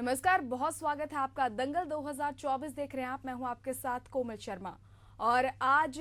नमस्कार, बहुत स्वागत है आपका। दंगल 2024 देख रहे हैं आप। मैं हूं आपके साथ कोमल शर्मा। और आज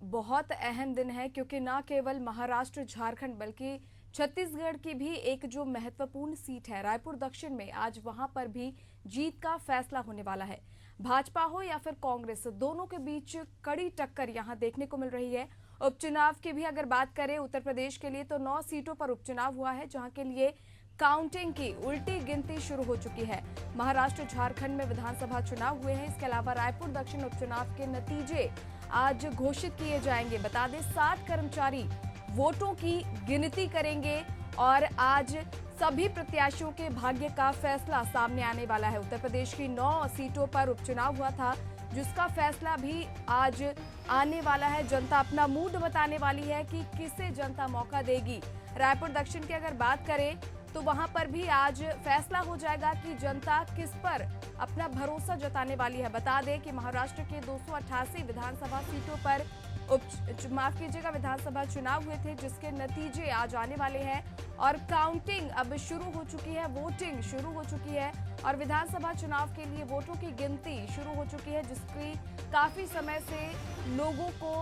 बहुत अहम दिन है क्योंकि न केवल महाराष्ट्र झारखंड बल्कि छत्तीसगढ़ की भी एक जो महत्वपूर्ण सीट है रायपुर दक्षिण में, आज वहां पर भी जीत का फैसला होने वाला है। भाजपा हो या फिर कांग्रेस, दोनों के बीच कड़ी टक्कर यहां देखने को मिल रही है। उपचुनाव की भी अगर बात करें उत्तर प्रदेश के लिए तो 9 सीटों पर उपचुनाव हुआ है, जहां के लिए काउंटिंग की उल्टी गिनती शुरू हो चुकी है। महाराष्ट्र झारखंड में विधानसभा चुनाव हुए हैं। इसके अलावा रायपुर दक्षिण उपचुनाव के नतीजे आज घोषित किए जाएंगे। बता दें 60 कर्मचारी वोटों की गिनती करेंगे और आज सभी प्रत्याशियों के भाग्य का फैसला सामने आने वाला है। उत्तर प्रदेश की 9 सीटों पर उपचुनाव हुआ था, जिसका फैसला भी आज आने वाला है। जनता अपना मूड बताने वाली है कि किसे जनता मौका देगी। रायपुर दक्षिण की अगर बात करें तो वहां पर भी आज फैसला हो जाएगा कि जनता किस पर अपना भरोसा जताने वाली है। बता दें कि महाराष्ट्र के 288 विधानसभा सीटों पर विधानसभा चुनाव हुए थे, जिसके नतीजे आज आने वाले हैं और काउंटिंग अब शुरू हो चुकी है, वोटिंग शुरू हो चुकी है और विधानसभा चुनाव के लिए वोटों की गिनती शुरू हो चुकी है, जिसकी काफी समय से लोगों को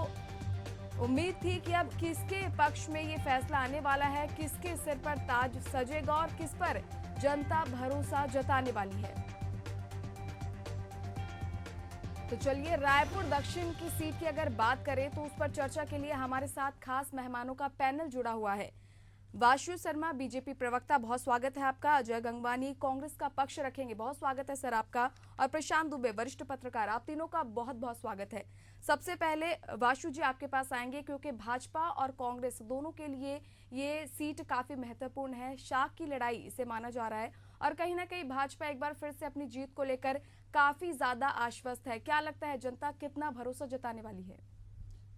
उम्मीद थी कि अब किसके पक्ष में ये फैसला आने वाला है, किसके सिर पर ताज सजेगा और किस पर जनता भरोसा जताने वाली है। तो चलिए, रायपुर दक्षिण की सीट की अगर बात करें तो उस पर चर्चा के लिए हमारे साथ खास मेहमानों का पैनल जुड़ा हुआ है। वाशु शर्मा बीजेपी प्रवक्ता, बहुत स्वागत है आपका। अजय गंगवानी कांग्रेस का पक्ष रखेंगे, बहुत स्वागत है सर आपका। और प्रशांत दुबे वरिष्ठ पत्रकार, आप तीनों का बहुत बहुत स्वागत है। सबसे पहले वाशु जी आपके पास आएंगे क्योंकि भाजपा और कांग्रेस दोनों के लिए ये सीट काफी महत्वपूर्ण है। शाख की लड़ाई इसे माना जा रहा है और कहीं ना कहीं भाजपा एक बार फिर से अपनी जीत को लेकर काफी ज्यादा आश्वस्त है। क्या लगता है जनता कितना भरोसा जताने वाली है?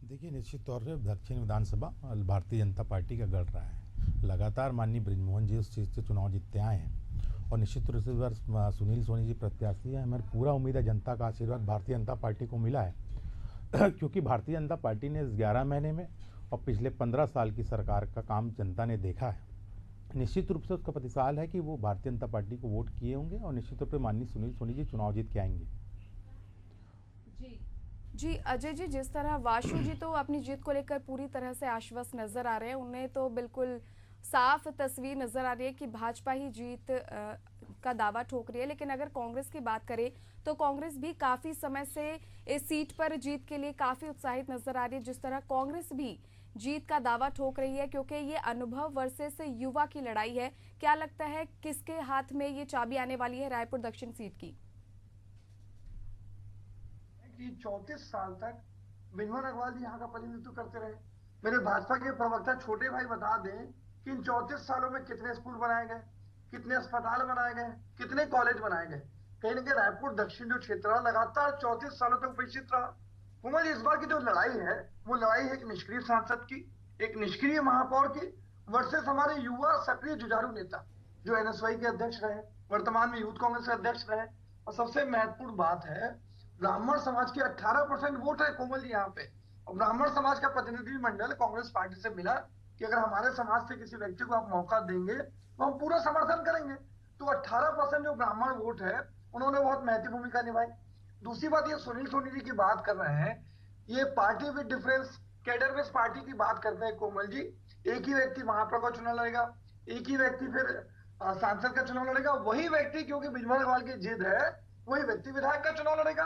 देखिए, निश्चित तौर पर दक्षिण विधानसभा भारतीय जनता पार्टी का गढ़ रहा है। लगातार माननीय बृजमोहन जी उस चीज़ से चुनाव जीतते आए हैं और निश्चित रूप से इस बार सुनील सोनी जी प्रत्याशी है। हमें पूरा उम्मीद है जनता का आशीर्वाद भारतीय जनता पार्टी को मिला है क्योंकि भारतीय जनता पार्टी ने इस 11 महीने में और पिछले 15 साल की सरकार का काम जनता ने देखा है। निश्चित रूप से उसका प्रतिसाद है कि वो भारतीय जनता पार्टी को वोट किए होंगे और निश्चित रूप से माननीय सुनील सोनी जी चुनाव जीत के आएंगे। जी अजय जी, जिस तरह वाशु जी तो अपनी जीत को लेकर पूरी तरह से आश्वस्त नजर आ रहे हैं, उन्हें तो बिल्कुल साफ तस्वीर नजर आ रही है कि भाजपा ही जीत का दावा ठोक रही है। लेकिन अगर कांग्रेस की बात करें तो कांग्रेस भी काफी समय से इस सीट पर जीत के लिए काफी उत्साहित नजर आ रही है। जिस तरह कांग्रेस भी जीत का दावा ठोक रही है क्योंकि ये अनुभव वर्सेस युवा की लड़ाई है। क्या लगता है किसके हाथ में ये चाबी आने वाली है रायपुर दक्षिण सीट की? 34 साल तक बिनोद अग्रवाल जी यहाँ का प्रतिनिधित्व करते रहे। मेरे भाजपा के प्रवक्ता छोटे भाई बता दें कि इन 34 सालों में कितने स्कूल बनाए गए, कितने अस्पताल बनाए गए, कितने कॉलेज बनाए गए। कहीं ना कहीं रायपुर दक्षिण जो क्षेत्र है लगातार 34 सालों तक उपेक्षित रहा। कुमार इस बार की जो लड़ाई है वो लड़ाई है एक निष्क्रिय सांसद की, एक निष्क्रिय महापौर की वर्सेस हमारे युवा सक्रिय जुझारू नेता जो एनएसवाई के अध्यक्ष रहे, वर्तमान में यूथ कांग्रेस के अध्यक्ष रहे। और सबसे महत्वपूर्ण बात है, ब्राह्मण समाज की 18% वोट है कोमल जी यहाँ पे। और ब्राह्मण समाज का प्रतिनिधिमंडल कांग्रेस पार्टी से मिला कि अगर हमारे समाज से किसी व्यक्ति को आप मौका देंगे तो हम पूरा समर्थन करेंगे। तो 18% जो ब्राह्मण वोट है उन्होंने बहुत महत्वपूर्ण भूमिका निभाई। दूसरी बात, ये सुनील सोनी जी की बात कर रहे हैं, ये party with difference cadre based party की बात करते हैं कोमल जी। एक ही व्यक्ति महापौर का चुनाव लड़ेगा, एक ही व्यक्ति फिर सांसद का चुनाव लड़ेगा, वही व्यक्ति क्योंकि बिजमोहन अग्रवाल की जिद है वही व्यक्ति विधायक का चुनाव लड़ेगा।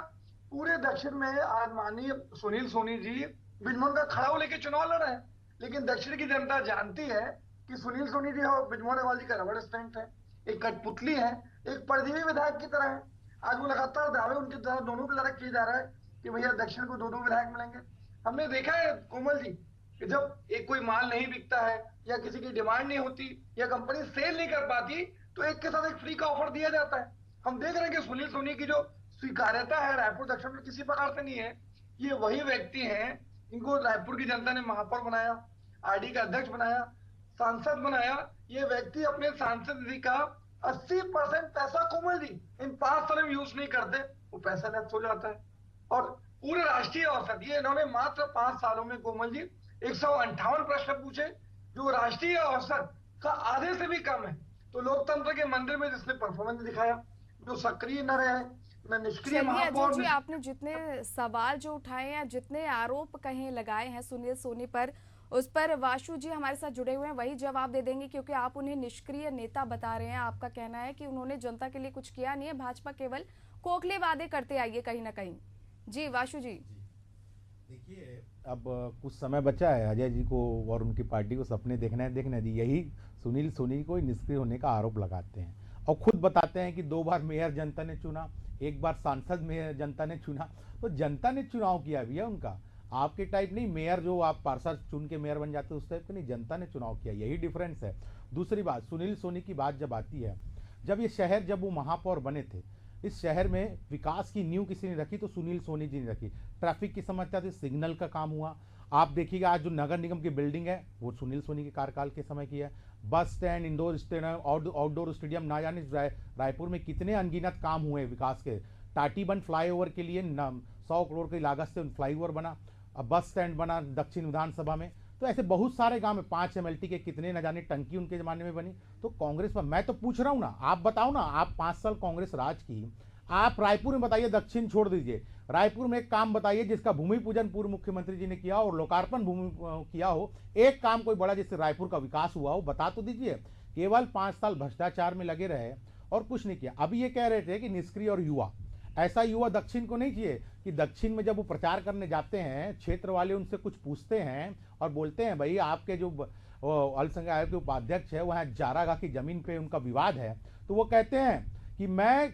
पूरे दक्षिण में आज माननीय सुनील सोनी जी बिजमोहन का खड़ाऊ लेके चुनाव लड़ रहे हैं, लेकिन दक्षिण की जनता जानती है कि सुनील सोनी जी और बिजमोहन अग्रवाल जी का रबड़ स्टैंप है, एक कठपुतली है, एक परजीवी विधायक की तरह है। आज वो लगातार दावे उनके द्वारा दोनों के द्वारा किया जा रहा है कि भैया दक्षिण को 2-2 विधायक मिलेंगे। हमने देखा है कोमल जी कि जब एक कोई माल नहीं बिकता है या किसी की डिमांड नहीं होती या कंपनी सेल नहीं कर पाती तो एक के साथ एक फ्री का ऑफर दिया जाता है। हम देख रहे हैं कि सुनील सोनी की जो स्वीकार्यता है रायपुर दक्षिण में किसी प्रकार से नहीं है। ये वही व्यक्ति हैं इनको रायपुर की जनता ने महापौर बनाया, आरडी का अध्यक्ष बनाया, सांसद बनाया। ये व्यक्ति अपने सांसद निधि का 80% पैसा कोमल जी इन 5 सालों में यूज नहीं करते, वो पैसा लैप्स हो जाता है। और पूरे राष्ट्रीय औसत ये इन्होंने मात्र 5 सालों में कोमल जी 158 प्रश्न पूछे, जो राष्ट्रीय औसत का आधे से भी कम है। तो लोकतंत्र के मंदिर में जिसने परफॉर्मेंस दिखाया, जो सक्रिय न रहे, न निष्क्रिय चलिए अजय महापौर। जी, आपने जितने सवाल जो उठाए हैं, जितने आरोप कहीं लगाए हैं सुनील सोनी पर, उस पर वाशु जी हमारे साथ जुड़े हुए हैं, वही जवाब दे देंगे, क्योंकि आप उन्हें निष्क्रिय नेता बता रहे हैं। आपका कहना है कि उन्होंने जनता के लिए कुछ किया नहीं है, भाजपा केवल खोखले वादे करते आई है कहीं ना कहीं। जी वाशु जी। देखिए, अब कुछ समय बचा है अजय जी को और उनकी पार्टी को सपने देखने दी। यही सुनील सोनी को निष्क्रिय होने का आरोप लगाते हैं और खुद बताते हैं कि 2 बार मेयर जनता ने चुना, 1 बार सांसद मेयर जनता ने चुना। तो जनता ने चुनाव किया भी है उनका, आपके टाइप नहीं। मेयर जो आप पार्षद चुन के मेयर बन जाते उस टाइप का नहीं, जनता ने चुनाव किया, यही डिफरेंस है। दूसरी बात, सुनील सोनी की बात जब आती है, जब वो महापौर बने थे, इस शहर में विकास की नींव किसी ने रखी तो सुनील सोनी जी ने रखी। ट्रैफिक की समस्या थी, सिग्नल का काम हुआ। आप देखिएगा आज जो नगर निगम की बिल्डिंग है वो सुनील सोनी के कार्यकाल के समय की है। Bus stand, indoor stadium, outdoor stadium, ना जाने रायपुर में कितने अनगिनत काम हुए विकास के। टाटीबंद फ्लाईओवर के लिए 100 करोड़ की लागत से फ्लाईओवर बना, अब बस स्टैंड बना दक्षिण विधानसभा में। तो ऐसे बहुत सारे गांव में 5 MLT के कितने न जाने टंकी उनके जमाने में बनी। तो कांग्रेस पर मैं तो पूछ रहा हूं ना, आप बताओ ना, आप 5 साल कांग्रेस राज की, आप रायपुर में बताइए, दक्षिण छोड़ दीजिए, रायपुर में एक काम बताइए जिसका भूमि पूजन पूर्व मुख्यमंत्री जी ने किया और लोकार्पण भूमि किया हो। एक काम कोई बड़ा जिससे रायपुर का विकास हुआ हो, बता तो दीजिए। केवल 5 साल भ्रष्टाचार में लगे रहे और कुछ नहीं किया। अभी ये कह रहे थे कि निष्क्रिय और युवा, ऐसा युवा दक्षिण को नहीं चाहिए कि दक्षिण में जब वो प्रचार करने जाते हैं, क्षेत्र वाले उनसे कुछ पूछते हैं और बोलते हैं भाई आपके जो अल्पसंख्यक आयोग के उपाध्यक्ष है वहाँ जारागा की जमीन पे उनका विवाद है, तो वो कहते हैं कि मैं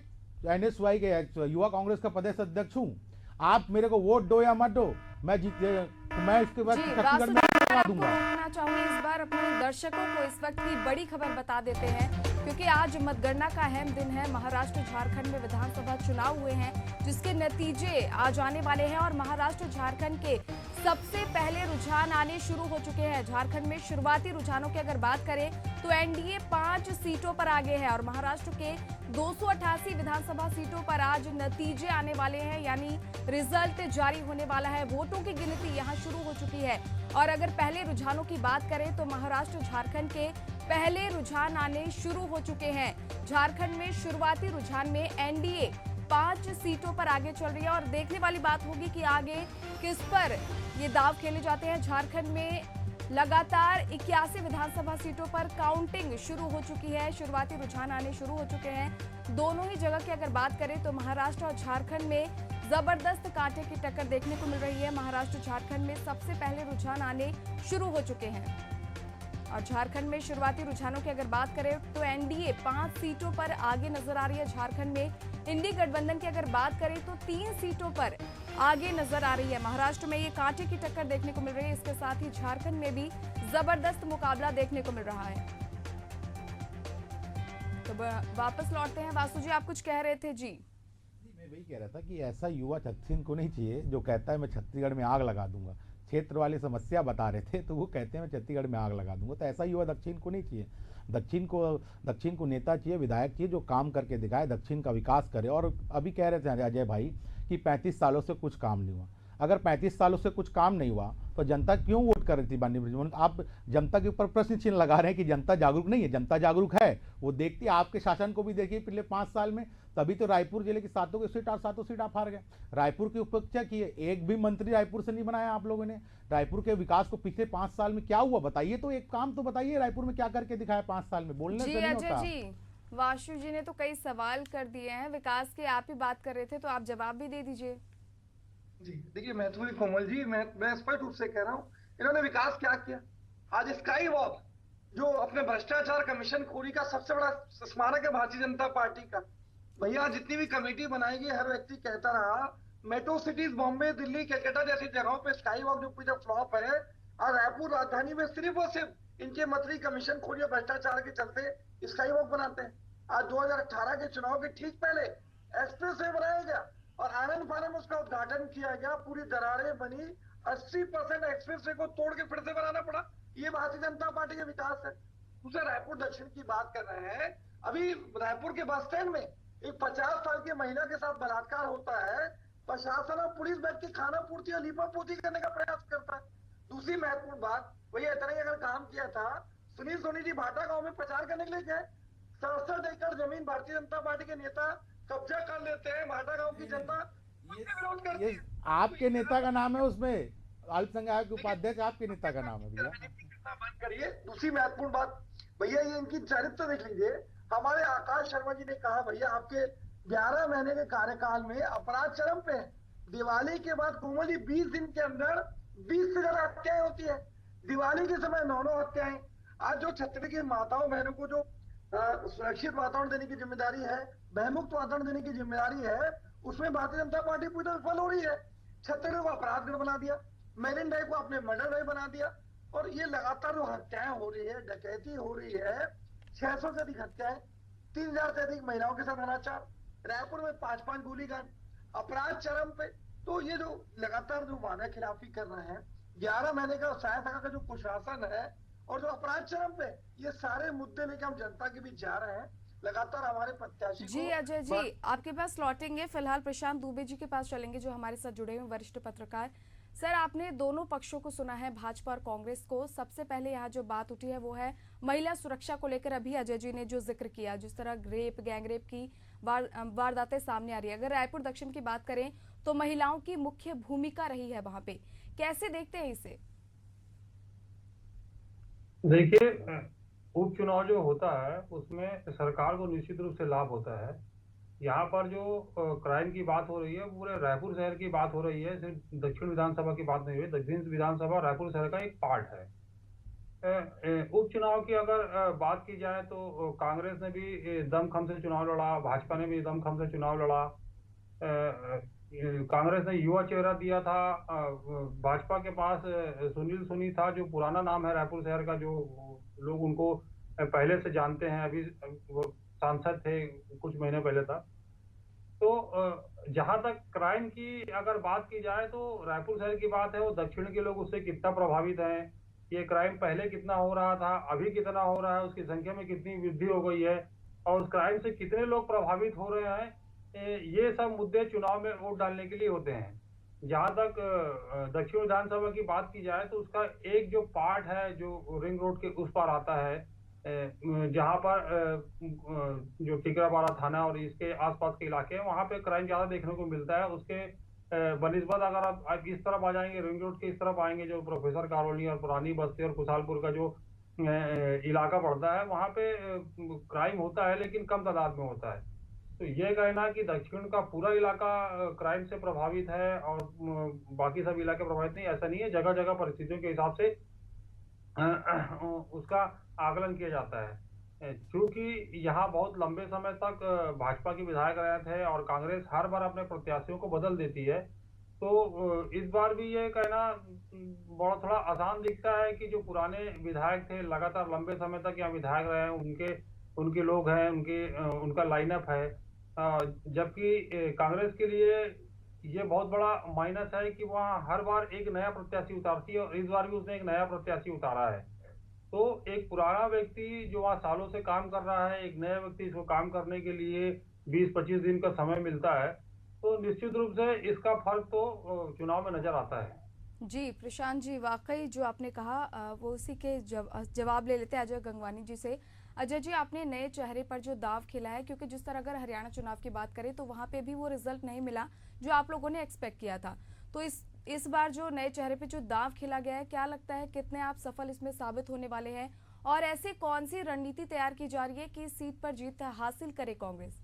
NSY के युवा कांग्रेस का प्रदेश अध्यक्ष हूँ, आप मेरे को वोट दो या मत दो, मैं इसके बाद छत्तीसगढ़ में करवा दूंगा। रोकना चाहूंगी इस बार अपने दर्शकों को इस वक्त की बड़ी खबर बता देते हैं, क्योंकि आज मतगणना का अहम दिन है। महाराष्ट्र झारखंड में विधानसभा चुनाव हुए हैं जिसके नतीजे आज आने वाले हैं और महाराष्ट्र झारखंड के सबसे पहले रुझान आने शुरू हो चुके हैं। झारखंड में शुरुआती रुझानों की अगर बात करें तो एनडीए 5 सीटों पर आगे है और महाराष्ट्र के 288 विधानसभा सीटों पर आज नतीजे आने वाले हैं, यानी रिजल्ट जारी होने वाला है। वोटों की गिनती यहां शुरू हो चुकी है और अगर पहले रुझानों की बात करें तो महाराष्ट्र झारखंड के पहले रुझान आने शुरू हो चुके हैं। झारखंड में शुरुआती रुझान में एनडीए 5 सीटों पर आगे चल रही है और देखने वाली बात होगी कि आगे किस पर ये दाव खेले जाते हैं। झारखंड में लगातार 81 विधानसभा सीटों पर काउंटिंग शुरू हो चुकी है, शुरुआती रुझान आने शुरू हो चुके हैं। दोनों ही जगह की अगर बात करें तो महाराष्ट्र और झारखंड में जबरदस्त कांटे की टक्कर देखने को मिल रही है। महाराष्ट्र झारखंड में सबसे पहले रुझान आने शुरू हो चुके हैं और झारखंड में शुरुआती रुझानों की अगर बात करें तो एनडीए 5 सीटों पर आगे नजर आ रही है। झारखंड में इंडी गठबंधन की अगर बात करें तो 3 सीटों पर आगे नजर आ रही है। महाराष्ट्र में ये कांटे की टक्कर देखने को मिल रही है, इसके साथ ही झारखंड में भी जबरदस्त मुकाबला देखने को मिल रहा है। तो वापस लौटते हैं, वासु जी आप कुछ कह रहे थे। जी मैं वही कह रहा था कि ऐसा युवा दक्षिण को नहीं चाहिए जो कहता है मैं छत्तीसगढ़ में आग लगा दूंगा। क्षेत्र वाले समस्या बता रहे थे तो वो कहते हैं मैं छत्तीसगढ़ में आग लगा दूंगा। तो ऐसा युवा दक्षिण को नहीं चाहिए। दक्षिण को नेता चाहिए, विधायक चाहिए जो काम करके दिखाए, दक्षिण का विकास करे। और अभी कह रहे थे अजय भाई कि 35 सालों से कुछ काम नहीं हुआ। अगर 35 सालों से कुछ काम नहीं हुआ तो जनता क्यों वोट कर रही थी माननीय बृजमोहन? आप जनता के ऊपर प्रश्न चिन्ह लगा रहे हैं कि जनता जागरूक नहीं है। जनता जागरूक है, वो देखती है। आपके शासन को भी देखिए पिछले 5 साल में, तभी तो रायपुर जिले की 7 सीट आप हार गए। रायपुर की उपेक्षा की है, एक भी मंत्री रायपुर से नहीं बनाया आप लोगों ने। रायपुर के विकास को पिछले 5 साल में क्या हुआ बताइए, तो एक काम तो बताइए रायपुर में क्या करके दिखाया 5 साल में। बोलने से नहीं होता। जी वाशु जी ने तो कई सवाल कर दिए हैं विकास के, आप ही बात कर रहे थे तो आप जवाब भी दे दीजिए। जी देखिए मैथिली कोमल जी, मैं स्पष्ट रूप से कह रहा हूँ, इन्होंने विकास क्या किया? आज स्काई वॉक जो अपने भ्रष्टाचार कमीशन खोरी का सबसे बड़ा स्मारक है भारतीय जनता पार्टी का, भैया जितनी भी कमेटी बनाएगी हर व्यक्ति कहता रहा मेट्रो सिटीज बॉम्बे, दिल्ली, कलकत्ता जैसी जगहों पे स्काई वॉक जो पूरा फ्लॉप है, और रायपुर राजधानी में सिर्फ और सिर्फ इनके मंत्री कमीशन खोरी और भ्रष्टाचार के चलते स्काई वॉक बनाते हैं। आज 2018 के चुनाव के ठीक पहले एक्सप्रेस वे बनाया गया और आनंद फानन में उसका उद्घाटन किया गया, पूरी दरारें बनी, 80% एक्सप्रेस वे को तोड़ के फिर से बनाना पड़ा। ये भारतीय जनता पार्टी का विकास है। दूसरे रायपुर दक्षिण की बात कर रहे हैं, अभी रायपुर के बस स्टैंड में एक 50 साल की महिला के साथ बलात्कार होता है, प्रशासन और पुलिस बैठ के खाना पूर्ति और लीपापोती करने का प्रयास करता है। दूसरी महत्वपूर्ण बात, भैया इतना ही अगर काम किया था, सुनील सोनी जी भाटा गांव में प्रचार करने के लिए गए, 67 एकड़ जमीन भारतीय जनता पार्टी के नेता कब्जा कर लेते हैं, भाटा गांव की जनता उससे विरोध करती ये है। आपके नेता का नाम है उसमें, अल्पसंख्यक के उपाध्यक्ष आपके नेता का नाम है भैया। राजनीति करना बंद करिए। दूसरी महत्वपूर्ण बात भैया, ये इनकी चरित्र देख लीजिए। हमारे आकाश शर्मा जी ने कहा भैया आपके 11 महीने के कार्यकाल में अपराध चरम पे है। दिवाली के बाद कोमल जी 20 दिन के अंदर 20 से ज्यादा हत्याएं होती है। दिवाली के समय 9 हत्याएं। आज जो छत्तीसगढ़ की माताओं बहनों को जो सुरक्षित वातावरण देने की जिम्मेदारी है, भयमुक्त वातावरण देने की जिम्मेदारी है, उसमें भारतीय जनता पार्टी पूरी तरह विफल हो रही है। छत्तीसगढ़ को अपराधगढ़ बना दिया, मेरिन ड्राइव को आपने मर्डर ड्राइव बना दिया, और ये लगातार जो हत्याएं हो रही है, डकैती हो रही है, 600 से अधिक हत्याएं, 3000 से अधिक महिलाओं के साथ अनाचार, रायपुर में 5-5 गोलीकांड, अपराध चरम पे। तो ये जो लगातार जो वादा खिलाफी कर रहे हैं, 11 महीने का सहायता का जो कुशासन है और जो अपराध चरम पे, ये सारे मुद्दे लेकर हम जनता के बीच जा रहे हैं। लगातार हमारे प्रत्याशी जी अजय जी, आपके पास लौटेंगे। फिलहाल प्रशांत दुबे जी के पास चलेंगे, जो हमारे साथ जुड़े हुए वरिष्ठ पत्रकार। सर, आपने दोनों पक्षों को सुना है, भाजपा और कांग्रेस को। सबसे पहले यहाँ जो बात उठी है वो है महिला सुरक्षा को लेकर। अभी अजय जी ने जो जिक्र किया, जिस तरह रेप, गैंगरेप की वारदातें सामने आ रही है। अगर रायपुर दक्षिण की बात करें तो महिलाओं की मुख्य भूमिका रही है वहां पे, कैसे देखते हैं इसे? देखिए, उपचुनाव जो होता है उसमें सरकार को निश्चित रूप से लाभ होता है। यहाँ पर जो क्राइम की बात हो रही है, पूरे रायपुर शहर की बात हो रही है, सिर्फ दक्षिण विधानसभा की बात नहीं हुई। दक्षिण विधानसभा रायपुर शहर का एक पार्ट है। उपचुनाव की अगर बात की जाए तो कांग्रेस ने भी दमखम से चुनाव लड़ा, भाजपा ने भी दमखम से चुनाव लड़ा। कांग्रेस ने युवा चेहरा दिया था, भाजपा के पास सुनील सोनी था, जो पुराना नाम है रायपुर शहर का, जो लोग उनको पहले से जानते हैं। अभी वो सांसद थे, कुछ महीने पहले था। तो जहां तक क्राइम की अगर बात की जाए तो रायपुर शहर की बात है, वो दक्षिण के लोग उससे कितना प्रभावित हैं, ये क्राइम पहले कितना हो रहा था, अभी कितना हो रहा है, उसकी संख्या में कितनी वृद्धि हो गई है, और उस क्राइम से कितने लोग प्रभावित हो रहे हैं, ये सब मुद्दे चुनाव में वोट डालने के लिए होते हैं। जहां तक दक्षिण विधानसभा की बात की जाए तो उसका एक जो पार्ट है जो रिंग रोड के उस पार आता है, जहां पर जो टिकरापारा थाना और इसके आसपास के इलाके हैं, वहां पे क्राइम ज्यादा देखने को मिलता है। उसके बनिस्बत अगर आप इस तरफ आ जाएंगे, रिंग रोड के इस तरफ आएंगे, जो प्रोफेसर कॉलोनी और पुरानी बस्ती और खुशालपुर का जो इलाका पड़ता है, वहां पे क्राइम होता है, लेकिन कम तादाद में होता है। तो ये कहना कि दक्षिण का पूरा इलाका क्राइम से प्रभावित है और बाकी सब इलाके प्रभावित नहीं, ऐसा नहीं है। जगह जगह परिस्थितियों के हिसाब से उसका आकलन किया जाता है। क्योंकि यहाँ बहुत लंबे समय तक भाजपा के विधायक रहे थे और कांग्रेस हर बार अपने प्रत्याशियों को बदल देती है, तो इस बार भी ये कहना बड़ा थोड़ा आसान दिखता है कि जो पुराने विधायक थे, लगातार लंबे समय तक यहाँ विधायक रहे हैं, उनके लोग हैं, उनका लाइनअप है। जबकि कांग्रेस के लिए ये बहुत बड़ा माइनस है कि वहाँ हर बार एक नया प्रत्याशी उतारती है, और इस बार भी उसने एक नया प्रत्याशी उतारा है। तो एक पुराना व्यक्ति जो वहाँ सालों से काम कर रहा है, एक नया व्यक्ति इसको काम करने के लिए 20-25 दिन का समय मिलता है, तो निश्चित रूप से इसका फर्क तो चुनाव में नजर आता है। जी प्रशांत जी, वाकई जो आपने कहा वो उसी के जवाब ले लेते हैं अजय गंगवानी जी से। अजय जी, आपने नए चेहरे पर जो दाव खेला है, क्योंकि जिस तरह अगर हरियाणा चुनाव की बात करें तो वहां पे भी वो रिजल्ट नहीं मिला जो आप लोगों ने एक्सपेक्ट किया था। तो इस बार जो नए चेहरे पे जो दाव खेला गया है, क्या लगता है कितने आप सफल इसमें साबित होने वाले हैं, और ऐसे कौन सी रणनीति तैयार की जा रही है कि इस सीट पर जीत हासिल करे कांग्रेस?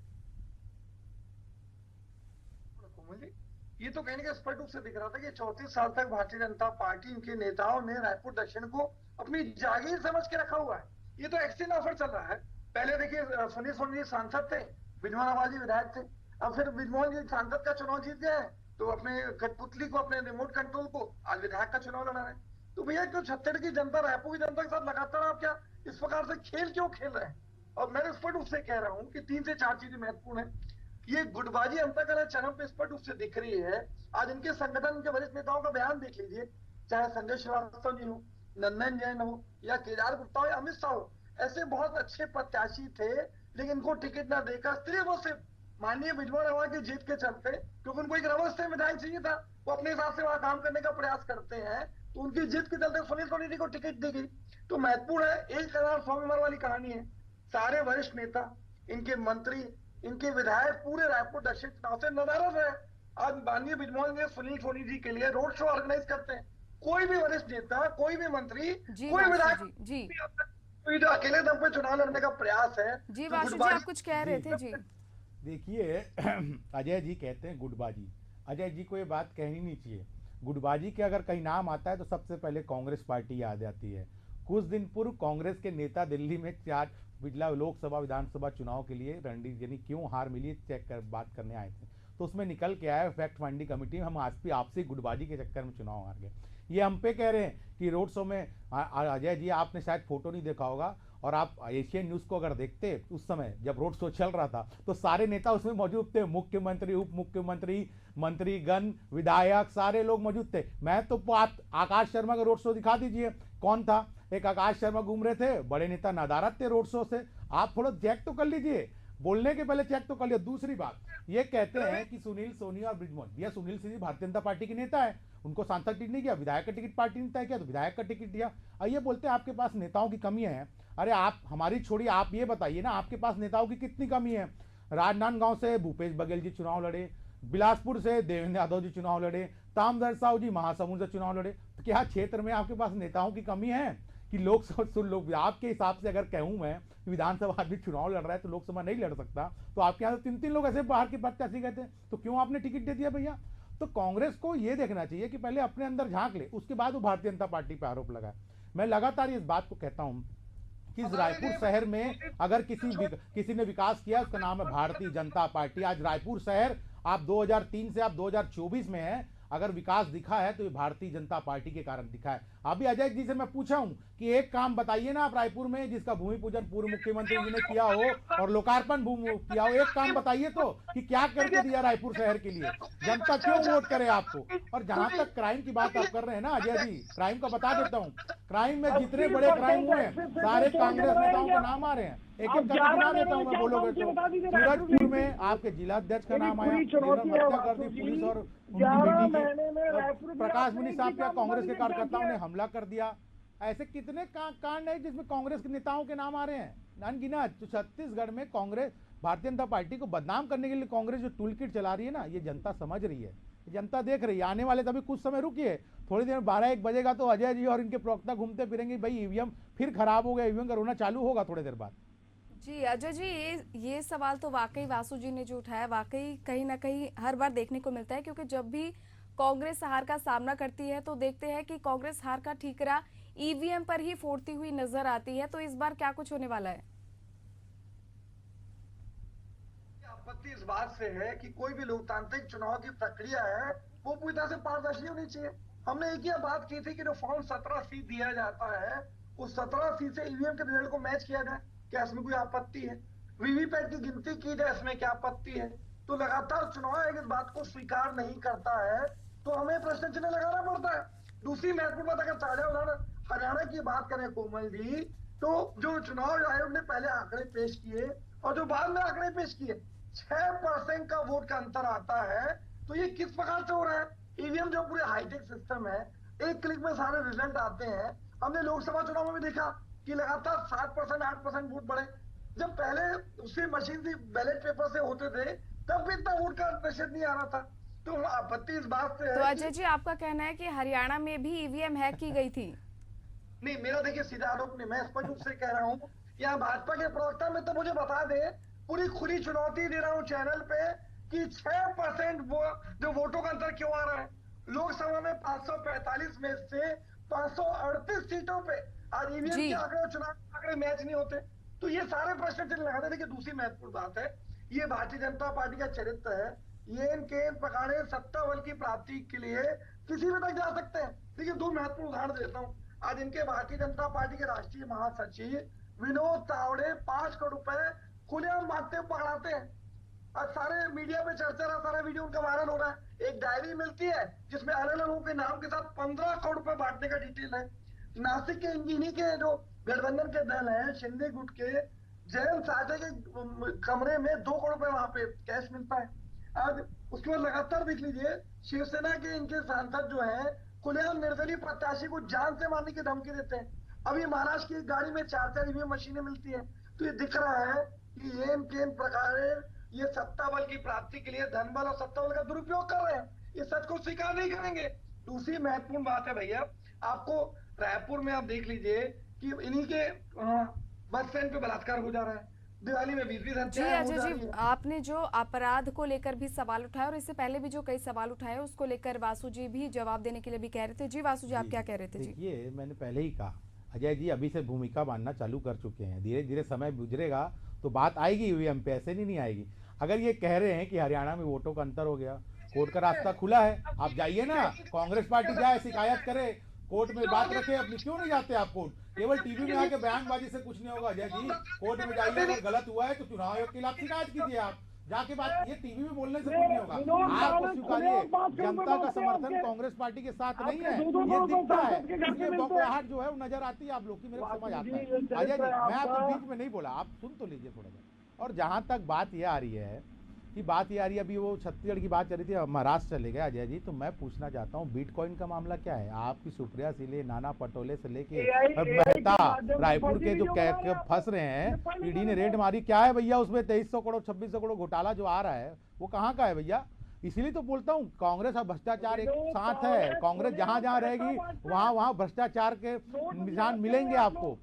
ये तो कहने का स्पष्ट रूप से दिख रहा था कि 34 साल तक भारतीय जनता पार्टी, इनके नेताओं ने रायपुर दक्षिण को अपनी जागीर समझ के रखा हुआ है। ये तो एक्सचेंज ऑफर चल रहा है। पहले देखिए सुनील सोनी जी सांसद थे, विजयमोहन आवाजी विधायक थे, अब फिर विजयमोहन जी सांसद का चुनाव जीत गए हैं, तो अपने कठपुतली को, अपने रिमोट कंट्रोल को आज विधायक का चुनाव लड़ा रहे हैं। तो भैया क्यों छत्तीसगढ़ की जनता, रायपुर की जनता के साथ लगातार आप क्या इस प्रकार से खेल क्यों खेल रहे हैं? और मैं स्पष्ट रूप से कह रहा हूँ कि 3 से 4 चीजें महत्वपूर्ण है। ये गुटबाजी अंतकरण चरम पे स्पष्ट रूप से दिख रही है। आज इनके संगठन के वरिष्ठ नेताओं का बयान देख लीजिए, चाहे संजय श्रीवास्तव जी हो, नंदन जैन हो, या केदार गुप्ता हो, या अमित शाह हो, ऐसे बहुत अच्छे प्रत्याशी थे, लेकिन इनको टिकट ना देकर सिर्फ और सिर्फ माननीय विजयमोहन आवाज की जीत के चलते, क्योंकि उनको एक रबर स्टैम्प विधायक चाहिए था, वो अपने हिसाब से वहां काम करने का प्रयास करते हैं, तो उनकी जीत के चलते सुनील सोनी जी को टिकट दी गई। तो महत्वपूर्ण है, 1,100 मेंबर वाली कहानी है। सारे वरिष्ठ नेता, इनके मंत्री, इनके विधायक पूरे रायपुर दक्षिण चुनाव से नाराज है। आज माननीय बृजमोहन जी सुनील सोनी जी के लिए रोड शो ऑर्गेनाइज करते हैं। कोई भी वरिष्ठ नेता, कोई भी मंत्री, जी कोई वासु विधायक जी तो ये जो अकेले दम पे चुनाव लड़ने का प्रयास है, जी जो वासु जी गुटबाजी आप कुछ कह रहे थे जी। देखिए अजय जी कहते हैं गुटबाजी। अजय जी को ये बात कहनी नहीं चाहिए। गुटबाजी के अगर कहीं नाम आता है तो सबसे पहले कांग्रेस पार्टी याद आती है। कुछ दिन पूर्व कांग्रेस के नेता दिल्ली में चार पिछला लोकसभा विधानसभा चुनाव के लिए रणनीति यानी क्यों हार मिली चेक कर बात करने आए थे, तो उसमें निकल के आया फैक्ट फाइंडिंग कमेटी में हम आपसी गुटबाजी के चक्कर में चुनाव हार गए। ये हम पे कह रहे हैं कि रोड शो में अजय जी आपने शायद फोटो नहीं देखा होगा, और आप एशियन न्यूज़ को अगर देखते उस समय जब रोड शो चल रहा था तो सारे नेता उसमें मौजूद थे, मुख्यमंत्री, उप मुख्यमंत्री, मंत्रीगण, विधायक, सारे लोग मौजूद थे। मैं तो आप आकाश शर्मा का रोड शो दिखा दीजिए, कौन था? एक आकाश शर्मा घूम रहे थे, बड़े नेता नादारत थे रोड शो से। आप थोड़ा चेक तो कर लीजिए, बोलने के पहले चेक तो कर लिया। दूसरी बात, ये कहते हैं कि सुनील सोनी और बृजमोहन, भैया सुनील सोनी भारतीय जनता पार्टी के नेता है, उनको सांसद टिकट नहीं किया, विधायक का टिकट पार्टी ने तय किया तो विधायक का टिकट दिया। और ये बोलते हैं आपके पास नेताओं की कमी है। अरे आप हमारी छोड़िए, आप ये बताइए ना आपके पास नेताओं की कितनी कमी है? राजनांदगांव से भूपेश बघेल जी चुनाव लड़े, बिलासपुर से देवेंद्र यादव जी चुनाव लड़े, तामदर साहू जी महासमुंद से चुनाव लड़े। तो क्या क्षेत्र में आपके पास नेताओं की कमी है कि लोकसभा आपके हिसाब से अगर कहूं मैं विधानसभा आदमी चुनाव लड़ रहा है तो लोकसभा नहीं लड़ सकता, तो आपके यहाँ तीन तीन लोग ऐसे बाहर के प्रत्याशी गए थे, तो क्यों आपने टिकट दे दिया भैया? तो कांग्रेस को ये देखना चाहिए कि पहले अपने अंदर झांक ले, उसके बाद वो भारतीय जनता पार्टी पर आरोप लगाए। मैं लगातार इस बात को कहता हूं कि इस रायपुर शहर में अगर किसी ने विकास किया उसका नाम है भारतीय जनता पार्टी। आज रायपुर शहर आप 2003 से आप 2024 में है, अगर विकास दिखा है तो ये भारतीय जनता पार्टी के कारण दिखा है। अभी अजय जी से मैं पूछा हूं कि एक काम बताइए ना आप रायपुर में जिसका भूमि पूजन पूर्व मुख्यमंत्री जी ने किया हो और लोकार्पण किया हो, एक काम बताइए तो कि क्या करके दिया रायपुर शहर के लिए, जनता क्यों वोट करे आपको। और जहां तक क्राइम की बात आप कर रहे हैं ना अजय जी, क्राइम का बता देता हूं, क्राइम में जितने बड़े क्राइम हुए सारे कांग्रेस नेताओं के नाम आ रहे हैं। एक एक करके गिना देता हूं मैं, बोलोगे तो। सूरजपुर में आपके जिला अध्यक्ष का नाम आया, जिन्होंने हत्या कर दी पुलिस और उनकी बेटी की। प्रकाश मुनि साहब क्या कांग्रेस के कार्यकर्ताओं ने हमला कर दिया। ऐसे कितने कांड है जिसमें कांग्रेस के नेताओं के नाम आ रहे हैं, अनगिनत। तो छत्तीसगढ़ में कांग्रेस भारतीय जनता पार्टी को बदनाम करने के लिए कांग्रेस जो टूल किट चला रही है ना, ये जनता समझ रही है, जनता देख रही है। आने वाले तभी कुछ समय रुकिए, थोड़ी देर 12-1 बजेगा तो अजय जी और इनके प्रवक्ता घूमते फिरेंगे, भाई ईवीएम फिर खराब हो गया, ईवीएम का रोना चालू होगा थोड़ी देर बाद। जी अजय जी, ये सवाल तो वाकई वासु जी ने जो उठाया वाकई कहीं ना कहीं हर बार देखने को मिलता है, क्योंकि जब भी कांग्रेस हार का सामना करती है तो देखते हैं कि कांग्रेस हार का ठीकरा ईवीएम पर ही फोड़ती हुई नजर आती है। तो इस बार क्या कुछ होने वाला है? आपत्ति इस बात से है कि कोई भी लोकतांत्रिक चुनाव की प्रक्रिया है वो पूरी तरह से पारदर्शी होनी चाहिए। हमने एक ही बात की थी कि जो फॉर्म 17 फीस दिया जाता है उस 17 फीस से ईवीएम के रिजल्ट को मैच किया जाए, क्या इसमें कोई आपत्ति है? वीवीपैट की गिनती की जाए, इसमें क्या आपत्ति है? तो लगातार चुनाव आयोग इस बात को स्वीकार नहीं करता है तो हमें प्रश्न चिन्ह लगाना पड़ता है। दूसरी महत्वपूर्ण बात, अगर ताजा उदाहरण हरियाणा की बात करें कोमल जी, तो जो चुनाव आयोग ने पहले आंकड़े पेश किए और जो बाद में आंकड़े पेश किए 6% का वोट का अंतर आता है। तो ये किस प्रकार से हो रहा है? ईवीएम जो पूरे हाईटेक सिस्टम है, एक क्लिक में सारे रिजल्ट आते हैं। हमने लोकसभा चुनाव में भी देखा कि लगातार 7% 8% वोट बढ़े। जब पहले उसी मशीन से बैलेट पेपर से होते थे तब भी इतना वोट का प्रतिशत नहीं आ रहा था। तो आपत्ति इस बात से है। तो अजय जी आपका कहना है कि हरियाणा में भी ईवीएम हैक की गई थी? नहीं, मेरा देखिए सीधा आरोप नहीं, मैं स्पष्ट रूप से कह रहा हूँ, यहाँ भाजपा के प्रवक्ता में तो मुझे बता दे, पूरी खुली चुनौती दे रहा हूँ चैनल पे कि 6% जो वोटों का अंतर क्यों आ रहा है। लोकसभा में 545 में से 538 सीटों पे आज ईवीएम के आंकड़े चुनाव आंकड़े मैच नहीं होते। तो ये सारे प्रश्न चिन्ह लगाते। देखिए दूसरी महत्वपूर्ण बात है, ये भारतीय जनता पार्टी का चरित्र है। ये इनके प्रकारे सत्ता बल की प्राप्ति के लिए किसी भी तक जा सकते हैं। देखिए दो महत्वपूर्ण उदाहरण देता हूँ। आज इनके भारतीय जनता पार्टी के राष्ट्रीय महासचिव विनोद तावड़े 5 करोड़ रुपए खुलेआम बांटते पकड़ाते हैं। आज सारे मीडिया पे चर्चा रहा, सारा वीडियो उनका वायरल हो रहा है। एक डायरी मिलती है जिसमें अलग अलग लोगों के नाम के साथ 15 करोड़ रुपए बांटने का डिटेल है। नासिक के इंजीनी के जो गठबंधन के दल है, शिंदे गुट के जयंत साठे के कमरे में 2 करोड़ रुपए वहां पे कैश मिलता है। आज उसके बाद लगातार देख लीजिए शिवसेना के इनके सांसद जो है खुलेआम निर्दलीय प्रत्याशी को जान से मारने की धमकी देते हैं। अभी महाराष्ट्र की गाड़ी में 4-4 ईवीएम मशीनें मिलती है। तो ये दिख रहा है कि ये प्रकार ये सत्ता बल की प्राप्ति के लिए धन बल और सत्ता बल का दुरुपयोग कर रहे हैं। इस सच को स्वीकार नहीं करेंगे। दूसरी महत्वपूर्ण बात है भैया, आपको रायपुर में आप देख लीजिए कि इन्हीं के बस स्टैंड पे बलात्कार हो जा रहा है, दिवाली में 20 जी हत्याएं हो अजय जा जी, रही है। आपने जो अपराध को लेकर भी सवाल उठाया और इससे पहले भी जो कई सवाल उठाए उसको लेकर वासु जी भी जवाब देने के लिए भी कह रहे थे। जी वासु जी, आप क्या कह रहे थे? जी देखिए, मैंने पहले ही कहा, अजय जी अभी से भूमिका मानना चालू कर चुके हैं। धीरे धीरे समय गुजरेगा तो बात आएगी ईवीएम पे, ऐसे नहीं आएगी। अगर ये कह रहे हैं कि हरियाणा में वोटों का अंतर हो गया, कोर्ट का रास्ता खुला है, आप जाइए ना, कांग्रेस पार्टी जाए, शिकायत करे, कोर्ट में बात रखे अपनी। क्यों नहीं जाते आप कोर्ट? केवल टीवी में आके बयानबाजी से कुछ नहीं होगा अजय जी। कोर्ट में जाइए, अगर गलत हुआ है तो चुनाव आयोग के खिलाफ शिकायत कीजिए। आप जाके बात, ये टीवी में बोलने से कुछ नहीं होगा। आपको स्वीकारिए, जनता का समर्थन कांग्रेस पार्टी के साथ नहीं है, ये दिखता है। ये बौखलाहट जो है वो नजर आती है आप लोग की, मेरे को समझ आता है। अजय जी, मैं आपके बीच में नहीं बोला, आप सुन तो लीजिए थोड़ा सा। और जहां तक बात ये आ रही है कि अभी वो छत्तीसगढ़ की बात चल रही थी, महाराष्ट्र चले गए अजय जी, तो मैं पूछना चाहता हूँ बिटकॉइन का मामला क्या है? आपकी सुप्रिया सिले, नाना पटोले से लेके मेहता, रायपुर के जो फंस रहे हैं, ईडी ने रेड मारी, क्या है भैया उसमें 2300 करोड़ 2600 करोड़ घोटाला जो आ रहा है वो कहाँ का है भैया? इसीलिए तो बोलता हूँ कांग्रेस और भ्रष्टाचार एक साथ है। कांग्रेस जहां जहां रहेगी वहां वहां भ्रष्टाचार के निशान मिलेंगे आपको।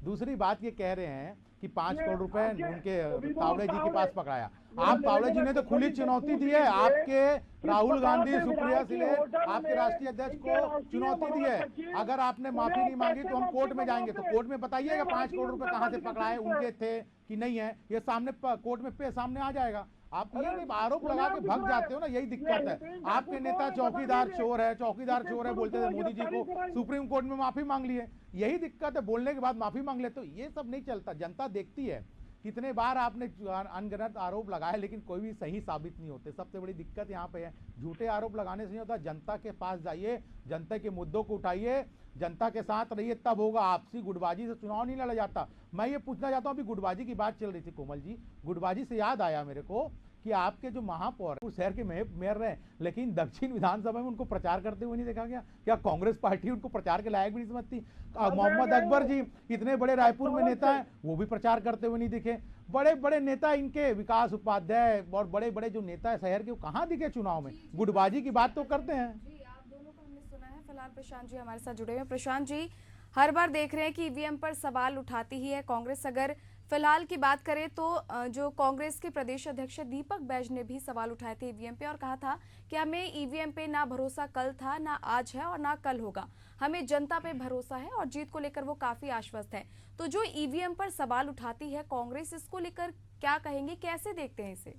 दूसरी बात ये कह रहे हैं कि 5 करोड़ रुपए उनके तावड़े जी के पास पकड़ाया। आप तावड़े जी ने तो खुली चुनौती दी है, आपके राहुल गांधी, सुप्रिया सिले, आपके राष्ट्रीय अध्यक्ष को चुनौती दी है। अगर आपने माफी नहीं मांगी तो हम कोर्ट में जाएंगे। तो कोर्ट में बताइएगा 5 करोड़ रुपए कहां से पकड़ाए, उनके थे कि नहीं है, ये सामने कोर्ट में सामने आ जाएगा। आप ये आरोप लगा के भग जाते हो ना, यही दिक्कत है। आपके नेता चौकीदार चोर है बोलते थे मोदी जी को, सुप्रीम कोर्ट में माफी मांग ली है। यही दिक्कत है, बोलने के बाद माफी मांग ले, तो ये सब नहीं चलता। जनता देखती है, कितने बार आपने अनगिनत आरोप लगाए लेकिन कोई भी सही साबित नहीं होते। सबसे बड़ी दिक्कत यहाँ पे है, झूठे आरोप लगाने से नहीं होता। जनता के पास जाइए, जनता के मुद्दों को उठाइए, जनता के साथ रहिए, तब होगा। आपसी गुटबाजी से चुनाव नहीं लड़ा जाता। मैं ये पूछना चाहता हूँ, अभी गुटबाजी की बात चल रही थी कोमल जी, गुटबाजी से याद आया मेरे को कि आपके जो महापौर है, शहर के मेयर रहे, लेकिन दक्षिण विधानसभा में उनको प्रचार करते हुए नहीं देखा गया। क्या कांग्रेस पार्टी उनको प्रचार के लायक भी नहीं समझती? मोहम्मद अकबर जी इतने बड़े रायपुर में नेता हैं, वो भी प्रचार करते हुए नहीं दिखे। बड़े बड़े नेता इनके, विकास उपाध्याय और बड़े बड़े जो नेता है शहर के, वो कहाँ दिखे चुनाव में? गुटबाजी की बात तो करते हैं। जी, आप दोनों को हमने सुना है। फिलहाल प्रशांत जी हमारे साथ जुड़े हुए हैं। प्रशांत जी, हर बार देख रहे हैं कि ईवीएम पर सवाल उठाती ही है कांग्रेस। अगर फिलहाल की बात करें तो जो कांग्रेस के प्रदेश अध्यक्ष दीपक बैज ने भी सवाल उठाए थे ईवीएम पे और कहा था कि हमें ईवीएम पे ना भरोसा कल था, ना आज है और ना कल होगा। हमें जनता पे भरोसा है और जीत को लेकर वो काफी आश्वस्त है। तो जो ईवीएम पर सवाल उठाती है कांग्रेस, इसको लेकर क्या कहेंगे, कैसे देखते हैं इसे?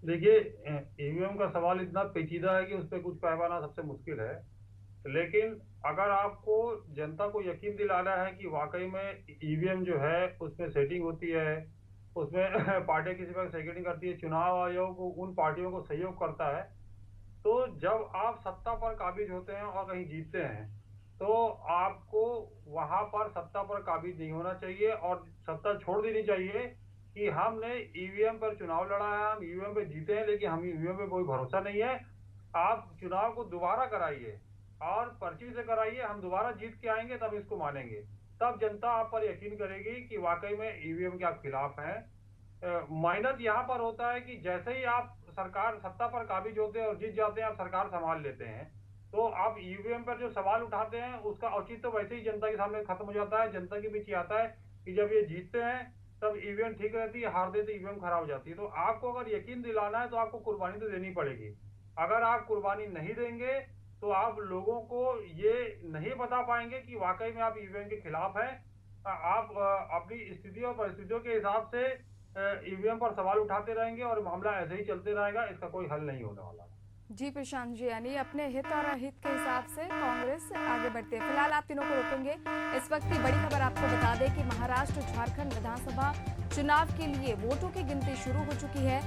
देखिए, ईवीएम का सवाल इतना पेचीदा है कि उस पर कुछ कह पाना सबसे मुश्किल है। लेकिन अगर आपको जनता को यकीन दिलाना है कि वाकई में ईवीएम जो है उसमें सेटिंग होती है, उसमें पार्टियां किसी पर सेटिंग करती है, चुनाव आयोग उन पार्टियों को सहयोग करता है, तो जब आप सत्ता पर काबिज होते हैं और कहीं जीतते हैं तो आपको वहां पर सत्ता पर काबिज नहीं होना चाहिए और सत्ता छोड़ देनी चाहिए कि हमने ईवीएम पर चुनाव लड़ा है, हम ईवीएम पे जीते हैं, लेकिन हम ईवीएम पे कोई भरोसा नहीं है। आप चुनाव को दोबारा कराइए और पर्ची से कराइए, हम दोबारा जीत के आएंगे तब इसको मानेंगे। तब जनता आप पर यकीन करेगी कि वाकई में ईवीएम के आप खिलाफ हैं। माइनस यहाँ पर होता है कि जैसे ही आप सरकार सत्ता पर काबिज होते हैं और जीत जाते हैं, आप सरकार संभाल लेते हैं, तो आप ईवीएम पर जो सवाल उठाते हैं उसका औचित्य तो वैसे ही जनता के सामने खत्म हो जाता है। जनता के बीच आता है कि जब ये जीतते हैं तब ईवीएम ठीक रहती है, हार देते ईवीएम खराब हो जाती है। तो आपको अगर यकीन दिलाना है तो आपको कुर्बानी तो देनी पड़ेगी। अगर आप कुर्बानी नहीं देंगे तो आप लोगों को ये नहीं बता पाएंगे कि वाकई में आप ईवीएम के खिलाफ हैं। आप अपनी स्थिति और परिस्थितियों के हिसाब से ईवीएम पर सवाल उठाते रहेंगे और मामला ऐसे ही चलते रहेगा, इसका कोई हल नहीं होने वाला। जी प्रशांत जी, यानी अपने हित और अहित के हिसाब से कांग्रेस आगे बढ़ती है। फिलहाल आप तीनों को रोकेंगे। इस वक्त की बड़ी खबर आपको बता दें कि महाराष्ट्र झारखंड विधानसभा चुनाव के लिए वोटों की गिनती शुरू हो चुकी है।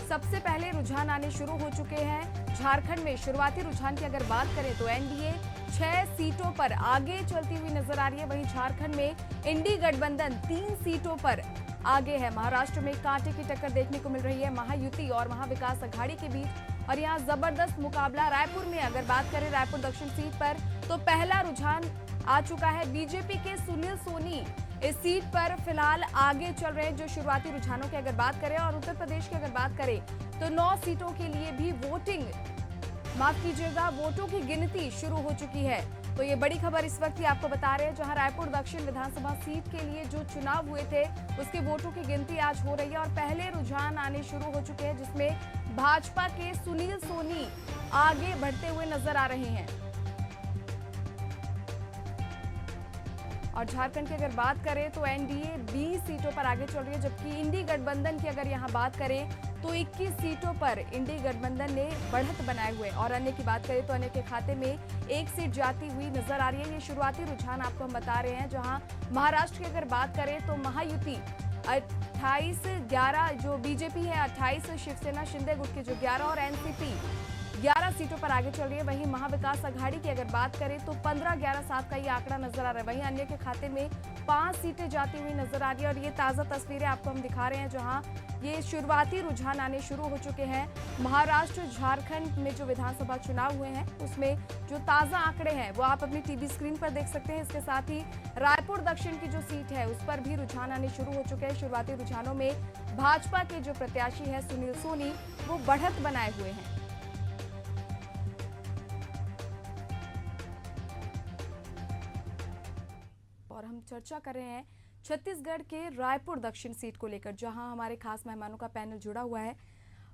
सबसे पहले रुझान आने शुरू हो चुके हैं। झारखंड में शुरुआती रुझान की अगर बात करें तो एनडीए 6 सीटों पर आगे चलती हुई नजर आ रही है। वहीं झारखंड में इंडी गठबंधन 3 सीटों पर आगे है। महाराष्ट्र में कांटे की टक्कर देखने को मिल रही है महायुति और महाविकास अघाड़ी के बीच और यहाँ जबरदस्त मुकाबला। रायपुर में अगर बात करें रायपुर दक्षिण सीट पर तो पहला रुझान आ चुका है। बीजेपी के सुनील सोनी इस सीट पर फिलहाल आगे चल रहे हैं। जो शुरुआती रुझानों की अगर बात करें और उत्तर प्रदेश की अगर बात करें तो 9 सीटों के लिए भी माफ कीजिएगा, वोटों की गिनती शुरू हो चुकी है। तो ये बड़ी खबर इस वक्त ही आपको बता रहे हैं, जहां रायपुर दक्षिण विधानसभा सीट के लिए जो चुनाव हुए थे उसके वोटों की गिनती आज हो रही है और पहले रुझान आने शुरू हो चुके हैं, जिसमें भाजपा के सुनील सोनी आगे बढ़ते हुए नजर आ रहे हैं। और झारखंड की अगर बात करें तो एनडीए 20 सीटों पर आगे चल रही है, जबकि इंडी गठबंधन की अगर यहां बात करें तो 21 सीटों पर इंडी गठबंधन ने बढ़त बनाए हुए। और अन्य की बात करें तो अन्य के खाते में 1 सीट जाती हुई नजर आ रही है। ये शुरुआती रुझान आपको हम बता रहे हैं, जहां महाराष्ट्र की अगर बात करें तो महायुति 28-11 जो बीजेपी है 28, शिवसेना शिंदे गुट की जो 11 और एनसीपी 11 सीटों पर आगे चल रही है। वहीं महाविकास आघाड़ी की अगर बात करें तो 15-11-7 का ये आंकड़ा नजर आ रहा है। वहीं अन्य के खाते में 5 सीटें जाती हुई नजर आ रही है। और ये ताजा तस्वीरें आपको हम दिखा रहे हैं, जहां ये शुरुआती रुझान आने शुरू हो चुके हैं। महाराष्ट्र झारखंड में जो विधानसभा चुनाव हुए हैं उसमें जो ताजा आंकड़े हैं वो आप अपनी टीवी स्क्रीन पर देख सकते हैं। इसके साथ ही रायपुर दक्षिण की जो सीट है उस पर भी रुझान आने शुरू हो चुके हैं। शुरुआती रुझानों में भाजपा के जो प्रत्याशी है सुनील सोनी वो बढ़त बनाए हुए हैं। और हम चर्चा कर रहे हैं छत्तीसगढ़ के रायपुर दक्षिण सीट को लेकर, जहां हमारे खास मेहमानों का पैनल जुड़ा हुआ है।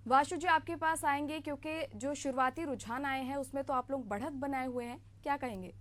वासु जी आपके पास आएंगे, क्योंकि जो शुरुआती रुझान आए हैं उसमें तो आप लोग बढ़त बनाए हुए हैं, क्या कहेंगे?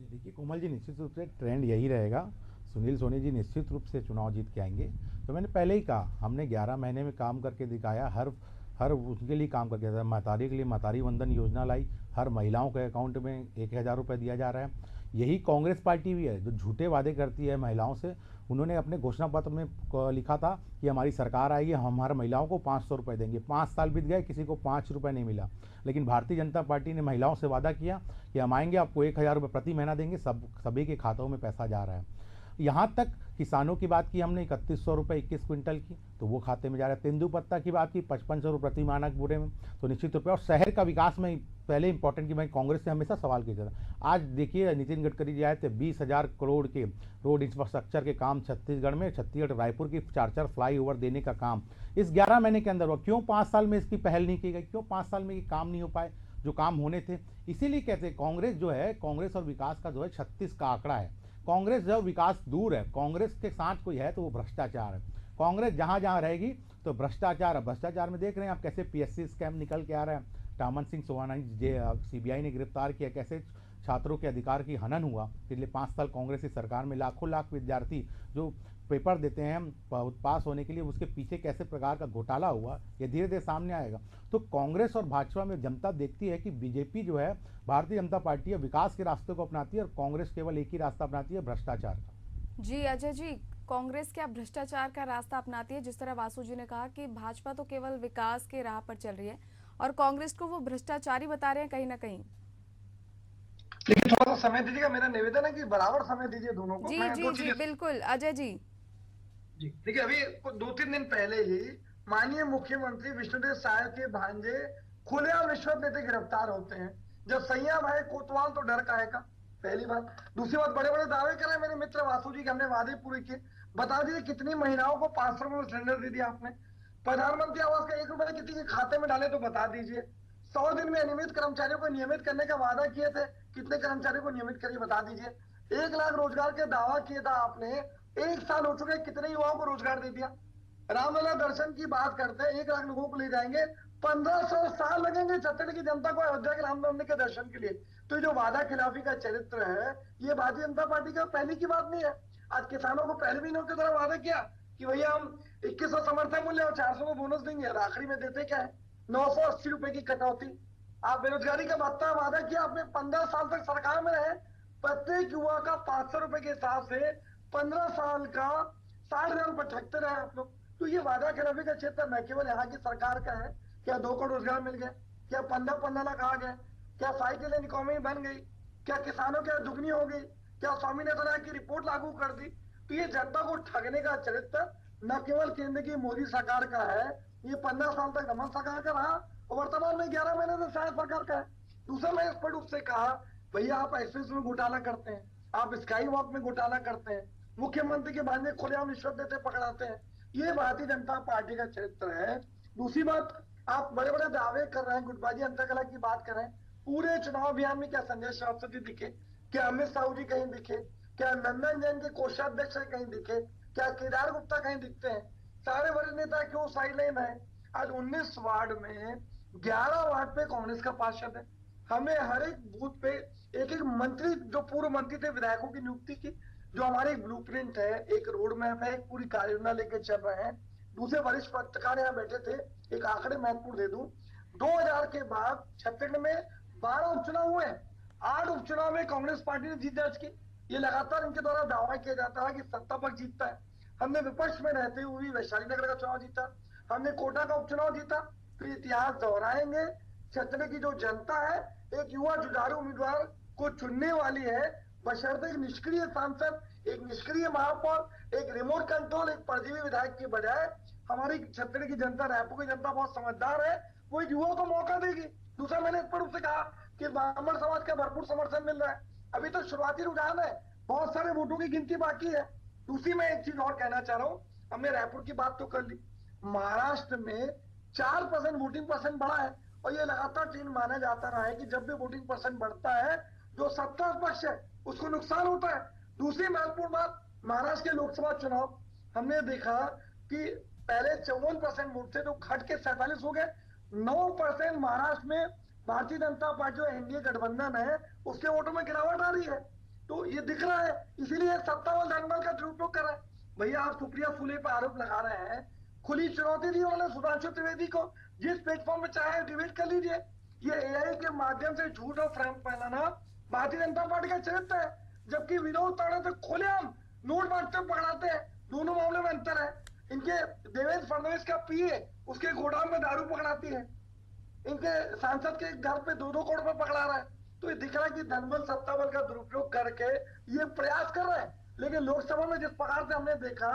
देखिए कोमल जी, निश्चित रूप से ट्रेंड यही रहेगा। सुनील सोनी जी निश्चित रूप से चुनाव जीत के आएंगे। तो मैंने पहले ही कहा, हमने 11 महीने में काम करके दिखाया। हर उनके लिए काम करके, महतारी के लिए महतारी वंदन योजना लाई, हर महिलाओं के अकाउंट में 1000 रुपये दिया जा रहा है। यही कांग्रेस पार्टी भी है जो झूठे वादे करती है महिलाओं से। उन्होंने अपने घोषणा पत्र में लिखा था कि हमारी सरकार आएगी, हम हमारे महिलाओं को 500 रुपये देंगे। 5 साल बीत गए, किसी को 5 रुपये नहीं मिला। लेकिन भारतीय जनता पार्टी ने महिलाओं से वादा किया कि हम आएंगे, आपको 1000 रुपये प्रति महीना देंगे। सभी के खातों में पैसा जा रहा है। यहाँ तक किसानों की बात की हमने 3100 रुपये 21 क्विंटल की, तो वो खाते में जा रहा है। तेंदुपत्ता की बात की 5500 रुपये प्रति मानक बुरे में, तो निश्चित रूप से। और शहर का विकास में पहले इंपॉर्टेंट कि मैं कांग्रेस से हमेशा सवाल किया था। आज देखिए नितिन गडकरी जी आए थे, 20,000 करोड़ के रोड इंफ्रास्ट्रक्चर के काम छत्तीसगढ़ में, छत्तीसगढ़ रायपुर की 4-4 फ्लाईओवर देने का काम इस 11 महीने के अंदर हुआ। क्यों 5 साल में इसकी पहल नहीं की गई? क्यों 5 साल में ये काम नहीं हो पाए जो काम होने थे? इसीलिए कहते हैं कांग्रेस जो है, कांग्रेस और विकास का जो है 36 का आंकड़ा है। कांग्रेस जब विकास दूर है, कांग्रेस के साथ कोई है तो वो भ्रष्टाचार है। कांग्रेस जहां जहां रहेगी तो भ्रष्टाचार है। भ्रष्टाचार में देख रहे हैं आप कैसे पीएससी स्कैम निकल के आ रहा है। टामन सिंह सोहाना सीबीआई ने गिरफ्तार किया, कैसे छात्रों के अधिकार की हनन हुआ। पिछले 5 साल कांग्रेस की सरकार में लाखों विद्यार्थी जो पेपर देते हैं पास होने के लिए, उसके पीछे कैसे प्रकार का घोटाला हुआ, ये धीरे धीरे सामने आएगा। तो कांग्रेस और भाजपा में जनता देखती है कि बीजेपी जो है, भारतीय जनता पार्टी है, विकास के रास्ते को अपनाती है और कांग्रेस केवल एक ही रास्ता अपनाती है, भ्रष्टाचार का। जी अजय जी, कांग्रेस क्या भ्रष्टाचार का रास्ता अपनाती है? जिस तरह वासु जी ने कहा कि भाजपा तो केवल विकास के राह पर चल रही है और कांग्रेस को वो भ्रष्टाचारी बता रहे हैं कहीं ना कहीं। लेकिन थोड़ा सा समय दीजिएगा, मेरा निवेदन है कि बराबर समय दीजिए दोनों को। जी जी जी बिल्कुल अजय जी। जी देखिए, अभी 2-3 दिन पहले ही माननीय मुख्यमंत्री विष्णुदेव साय के भांजे खुलेआम रिश्वत लेते गिरफ्तार होते हैं। जब संयम है कोतवाल तो डर का है का, पहली बात। दूसरी बात, बड़े बड़े दावे कर रहे हैं मेरे मित्र वासु जी के, हमने वादे पूरे किए। बता दीजिए कितनी महिलाओं को 500 रुपये सिलेंडर दे दिया आपने? प्रधानमंत्री आवास का 1 रुपए किसी के खाते में डाले तो बता दीजिए। 100 दिन में अनियमित कर्मचारियों को नियमित करने का वादा किए थे, कितने कर्मचारियों को नियमित करिए बता दीजिए। 1 लाख रोजगार के दावा किया था आपने, 1 साल हो चुके, कितने युवाओं को रोजगार दे दिया? रामलला दर्शन की बात करते हैं, 1 लाख लोगों को ले जाएंगे, 1500 साल लगेंगे छत्तीसगढ़ की जनता को अयोध्या के राम मंदिर के दर्शन के लिए। तो जो वादा खिलाफी का चरित्र है, ये भारतीय जनता पार्टी का पहले की बात नहीं है। आज किसानों को पहले भी इन्होंने तरह वादा किया कि भैया हम 2100 समर्थन मूल्य और 400 को बोनस देंगे, और आखिरी में देते क्या है? 980 रुपए की कटौती। आप बेरोजगारी का भत्ता वादा किया आपने, 15 साल तक सरकार में रहे, प्रत्येक युवा का 500 रुपए के हिसाब से 15 साल का 60,000 रुपए ठगते रहे आप लोग। तो ये वादा खिलाफी का क्षेत्र न केवल यहाँ की सरकार का है। क्या 2 करोड़ रोजगार मिल गए? क्या 15 लाख आ गए? क्या साइकिल इकोनॉमी बन गई? क्या किसानों की दुगनी हो गई? क्या स्वामीनाथन आयोग की रिपोर्ट लागू कर दी? तो ये जनता को ठगने का चरित्र न केवल केंद्र की मोदी सरकार का है, ये 15 साल तक रमन सरकार का रहा और वर्तमान में 11 महीने से शायद सरकार का है। दूसरा, मैं स्पष्ट रूप से कहा, भैया आप एक्सप्रेस में घोटाला करते हैं, आप स्काई वॉक में घोटाला करते हैं, मुख्यमंत्री के बाद में खुलेआम रिश्वत देते पकड़ाते हैं। ये भारतीय जनता पार्टी का चरित्र है। दूसरी बात, आप बड़े बड़े दावे कर रहे हैं, गुटबाजी अंतरकलह की बात कर रहे हैं। पूरे चुनाव अभियान में क्या संजय श्रावस्ती दिखे, क्या अमित साहू जी कहीं दिखे, क्या नंदन जैन के कोषाध्यक्ष कहीं दिखे, क्या केदार गुप्ता कहीं दिखते हैं? सारे वरिष्ठ नेता क्यों साइड लाइन है? आज 19 वार्ड में 11 वार्ड पे कांग्रेस का पार्षद है। हमें हर एक बूथ पे एक एक मंत्री, जो पूर्व मंत्री थे, विधायकों की नियुक्ति की, जो हमारे एक ब्लूप्रिंट है, एक रोड मैप है, एक पूरी कार्ययोजना लेकर चल रहे हैं। दूसरे वरिष्ठ पत्रकार यहाँ बैठे थे, एक आंकड़े महत्वपूर्ण दे दूं, 2000 के बाद छत्तीसगढ़ में 12 उपचुनाव हुए हैं। 8 उपचुनाव में कांग्रेस पार्टी ने जीत दर्ज की। ये लगातार इनके द्वारा दावा किया जाता है कि सत्ता पक्ष जीतता है। हमने विपक्ष में रहते हुए भी वैशाली नगर का चुनाव जीता, हमने कोटा का उपचुनाव जीता। तो इतिहास दोहराएंगे। छत्तीसगढ़ की जो जनता है एक युवा जुझारू उम्मीदवार को चुनने वाली है, बशर्ते एक निष्क्रिय सांसद, एक निष्क्रिय महापौर, एक रिमोट कंट्रोल, एक परजीवी विधायक की बजाय हमारी छत्तीसगढ़ की जनता, रायपुर की जनता बहुत समझदार है, वो एक युवा को मौका देगी। दूसरा, मैंने इस पर उससे कहा कि ब्राह्मण समाज का भरपूर समर्थन मिल रहा है। अभी तो शुरुआती रुझान है, बहुत सारे वोटों की गिनती बाकी है। दूसरी, मैं एक चीज और कहना चाह रहा हूँ, हमने रायपुर की बात तो कर ली, महाराष्ट्र में 4% वोटिंग परसेंट बढ़ा है और ये लगातार ट्रेंड माना जाता रहा है कि जब भी वोटिंग परसेंट बढ़ता है, जो सत्ता पक्ष है उसको नुकसान होता है। दूसरी महत्वपूर्ण बात, महाराष्ट्र के लोकसभा चुनाव हमने देखा कि पहले 54% वोट थे तो घट के 47 हो गए। 9% महाराष्ट्र में भारतीय जनता पार्टी जो एनडीए गठबंधन है उसके वोटों में गिरावट आ रही है। तो ये दिख रहा है, इसीलिए सत्ता बल धनबल का दुरुपयोग कर रहा है। भैया, आप सुप्रिया सुले पर आरोप लगा रहे हैं, खुली चुनौती दी उन्होंने सुधांशु त्रिवेदी को, जिस प्लेटफॉर्म में चाहे डिबेट कर लीजिए। ये एआई के माध्यम से झूठ और फ्रेम फैलाना भारतीय जनता पार्टी का चरित्र है। जबकि विरोध तोड़े तो खुलेआम नोट बांटते पकड़ाते हैं। दोनों मामले में अंतर है। इनके देवेंद्र फडणवीस का पीए उसके गोदाम में दारू पकड़ाती है, इनके सांसद के घर पे 2-2 करोड़ रुपए पकड़ा रहा है। तो ये दिख रहा है कि धनबल सत्ता बल का दुरुपयोग करके ये प्रयास कर रहे हैं। लेकिन लोकसभा में जिस प्रकार से हमने देखा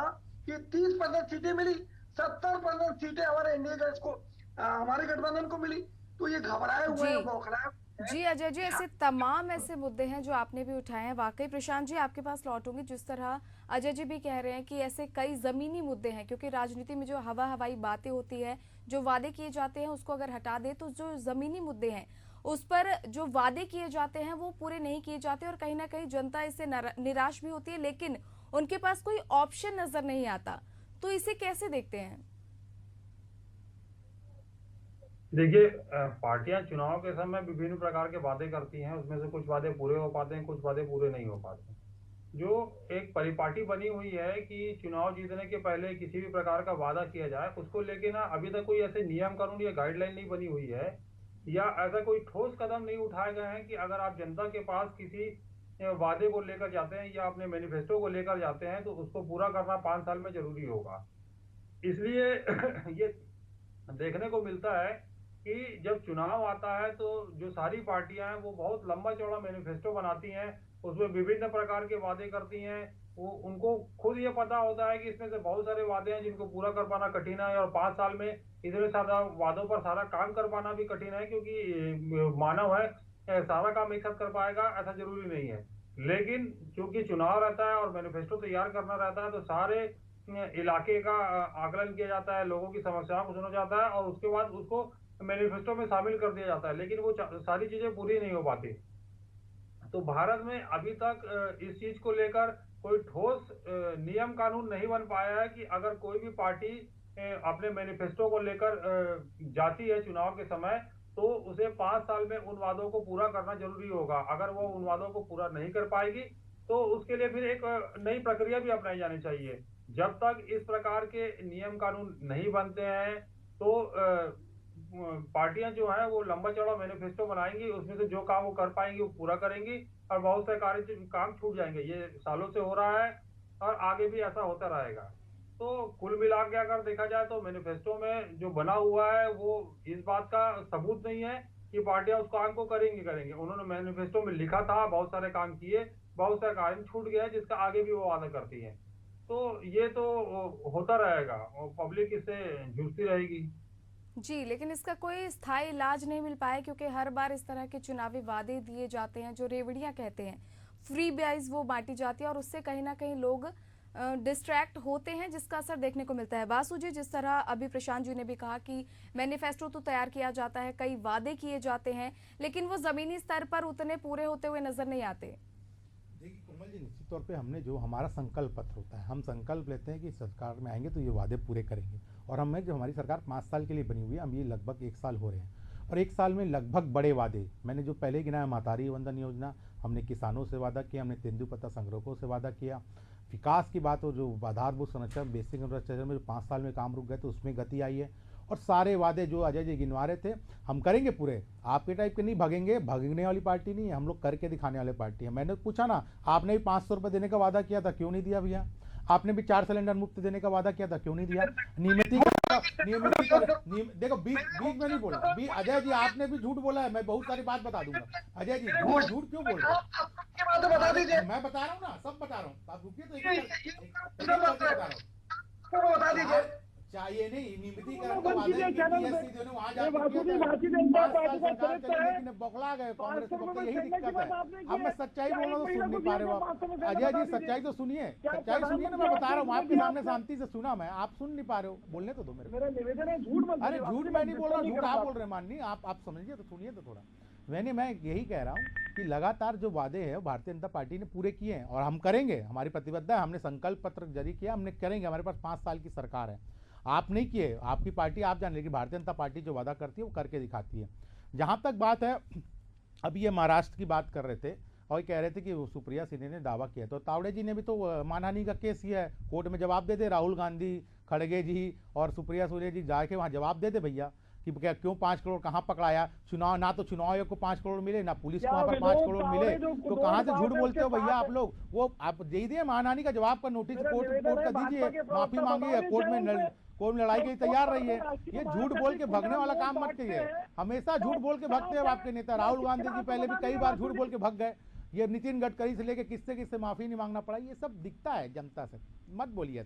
कि 30% सीटें मिली, 70% सीटें हमारे एनडीए का इसको हमारे गठबंधन को मिली, तो ये घबराए हुए हैं, बौखलाए हुए हैं। जी अजय जी, ऐसे तमाम ऐसे मुद्दे हैं जो आपने भी उठाए हैं। वाकई प्रशांत जी, आपके पास लौटूंगी। जिस तरह अजय जी भी कह रहे हैं कि ऐसे कई जमीनी मुद्दे हैं, क्योंकि राजनीति में जो हवाई बातें होती है, जो वादे किए जाते हैं, उसको अगर हटा दे तो जो जमीनी मुद्दे हैं उस पर जो वादे किए जाते हैं वो पूरे नहीं किए जाते और कहीं ना कहीं जनता इससे निराश भी होती है, लेकिन उनके पास कोई ऑप्शन नजर नहीं आता। तो इसे कैसे देखते हैं? देखिए, पार्टियां चुनाव के समय विभिन्न प्रकार के वादे करती हैं। उसमें से कुछ वादे पूरे हो पाते हैं, कुछ वादे पूरे नहीं हो पाते। जो एक परिपाटी बनी हुई है कि चुनाव जीतने के पहले किसी भी प्रकार का वादा किया जाए, उसको लेके ना अभी तक कोई ऐसे नियम कानून या गाइडलाइन नहीं बनी हुई है, या ऐसा कोई ठोस कदम नहीं उठाए गए हैं कि अगर आप जनता के पास किसी वादे को लेकर जाते हैं या अपने मैनिफेस्टो को लेकर जाते हैं तो उसको पूरा करना 5 साल में जरूरी होगा। इसलिए ये देखने को मिलता है कि जब चुनाव आता है तो जो सारी पार्टियां हैं वो बहुत लंबा चौड़ा मैनिफेस्टो बनाती हैं, उसमें विभिन्न प्रकार के वादे करती हैं। वो उनको खुद ये पता होता है कि इसमें से बहुत सारे वादे हैं जिनको पूरा कर पाना कठिन है, और 5 साल में इतने सारा वादों पर सारा काम कर पाना भी कठिन है, क्योंकि मानव है, सारा काम एक साथ कर पाएगा ऐसा जरूरी नहीं है। लेकिन चूंकि चुनाव रहता है और मैनिफेस्टो तैयार करना रहता है तो सारे इलाके का आकलन किया जाता है, लोगों की समस्याओं को सुना जाता है और उसके बाद उसको मैनिफेस्टो में शामिल कर दिया जाता है, लेकिन वो सारी चीजें पूरी नहीं हो पाती। तो भारत में अभी तक इस चीज को लेकर कोई ठोस नियम कानून नहीं बन पाया है कि अगर कोई भी पार्टी अपने मैनिफेस्टो को लेकर जाती है चुनाव के समय तो उसे 5 साल में उन वादों को पूरा करना जरूरी होगा। अगर वो उन वादों को पूरा नहीं कर पाएगी तो उसके लिए फिर एक नई प्रक्रिया भी अपनाई जानी चाहिए। जब तक इस प्रकार के नियम कानून नहीं बनते हैं तो पार्टियां जो है वो लंबा चौड़ा मैनिफेस्टो बनाएंगी, उसमें से जो काम वो कर पाएंगी वो पूरा करेंगी और बहुत से काम छूट जाएंगे। ये सालों से हो रहा है और आगे भी ऐसा होता रहेगा। तो कुल मिला के अगर देखा जाए तो मैनिफेस्टो में जो बना हुआ है वो इस बात का सबूत नहीं है कि पार्टियां उस काम को करेंगी। उन्होंने मैनिफेस्टो में लिखा था, बहुत सारे काम किए, बहुत सारे काम छूट गया जिसका आगे भी वो वादा करती है। तो ये तो होता रहेगा और पब्लिक इससे जूझती रहेगी। जी, लेकिन इसका कोई स्थायी इलाज नहीं मिल पाया, क्योंकि हर बार इस तरह के चुनावी वादे दिए जाते हैं, जो रेवड़ियां कहते हैं, फ्री बेस वो बांटी जाती है और उससे कहीं ना कहीं लोग डिस्ट्रैक्ट होते हैं, जिसका असर देखने को मिलता है। बासु जी, जिस तरह अभी प्रशांत जी ने भी कहा कि मैनिफेस्टो तो तैयार किया जाता है, कई वादे किए जाते हैं, लेकिन वो जमीनी स्तर पर उतने पूरे होते हुए नजर नहीं आते। देखिए कोमल जी, निश्चित तौर पे हमने जो हमारा संकल्प पत्र होता है, हम संकल्प लेते हैं कि सरकार में आएंगे तो ये वादे पूरे करेंगे। और हमें जो हमारी सरकार 5 साल के लिए बनी हुई है, हम ये लगभग 1 साल हो रहे हैं, और 1 साल में लगभग बड़े वादे मैंने जो पहले गिनाया, महतारी वंदन योजना, हमने किसानों से वादा किया, हमने तेंदुपत्ता संग्रहों से वादा किया। विकास की बात हो, जो आधारभूत संरचना बेसिक इंफ्रास्ट्रक्चर में जो 5 साल में काम रुक गए तो उसमें गति आई है। और सारे वादे जो अजय जी गिनवा रहे थे हम करेंगे पूरे। आपके टाइप के नहीं भागेंगे, भागने वाली पार्टी नहीं है हम लोग, करके दिखाने वाले पार्टी है। मैंने पूछा ना, आपने भी 500 रुपये देने का वादा किया था, क्यों नहीं दिया भैया? आपने भी 4 सिलेंडर मुफ्त देने का वादा किया था, क्यों नहीं दिया? देखो बीच में नहीं बोला अजय जी, आपने भी झूठ बोला है, मैं बहुत सारी बात बता दूंगा। अजय जी झूठ क्यों बोल रहे हैं? बता दीजिए, मैं बता रहा हूँ ना, सब बता रहा हूँ, आप रुकिए तो बता दीजिए। चाहिए नहीं, नियमितीकरण का वादा वहाँ जाकर बौखला गए कांग्रेस को, यही दिक्कत है। अब मैं सच्चाई बोल रहा हूँ, सुन नहीं पा रहे हो आप। अजय जी सच्चाई तो सुनिए, सच्चाई सुनिए ना, मैं बता रहा हूँ आपके सामने शांति से सुना मैं, आप सुन नहीं पा रहे हो, बोलने तो दो मेरे। अरे झूठ मैं नहीं बोल रहा, झूठ आप बोल रहे हैं माननी, आप समझिए तो, सुनिए तो थोड़ा। मैं यही कह रहा हूँ कि लगातार जो वादे हैं भारतीय जनता पार्टी ने पूरे किए हैं, और हम करेंगे, हमारी प्रतिबद्धता है, हमने संकल्प पत्र जारी किया, हमने करेंगे, हमारे पास 5 साल की सरकार है। आप नहीं किए, आपकी पार्टी आप जान, लेकिन भारतीय जनता पार्टी जो वादा करती है वो करके दिखाती है। जहाँ तक बात है, अब ये महाराष्ट्र की बात कर रहे थे और कह रहे थे कि सुप्रिया सिन्हा ने दावा किया, तो तावड़े जी ने भी तो मानहानि का केस किया है, कोर्ट में जवाब दे दे, राहुल गांधी, खड़गे जी और सुप्रिया सुले जी जाके वहाँ जवाब दे दे भैया कि क्या क्यों 5 करोड़ कहाँ पकड़ाया। चुनाव ना तो चुनाव आयोग को 5 करोड़ मिले, ना पुलिस को वहाँ पर 5 करोड़ मिले, तो कहाँ से झूठ बोलते हो भैया आप लोग? वो आप दे दिए महानानी का जवाब का नोटिस कोर्ट का दीजिए, माफी मांगिए, कोर्ट में लड़ाई के लिए तैयार रही है। ये झूठ बोल के भगने वाला काम मत करिए, हमेशा झूठ बोल के भगते हैं आपके नेता। राहुल गांधी जी पहले भी कई बार झूठ बोल के भग गए, ये नितिन गडकरी से लेके किससे माफी नहीं मांगना पड़ा, ये सब दिखता है जनता से, मत बोलिए।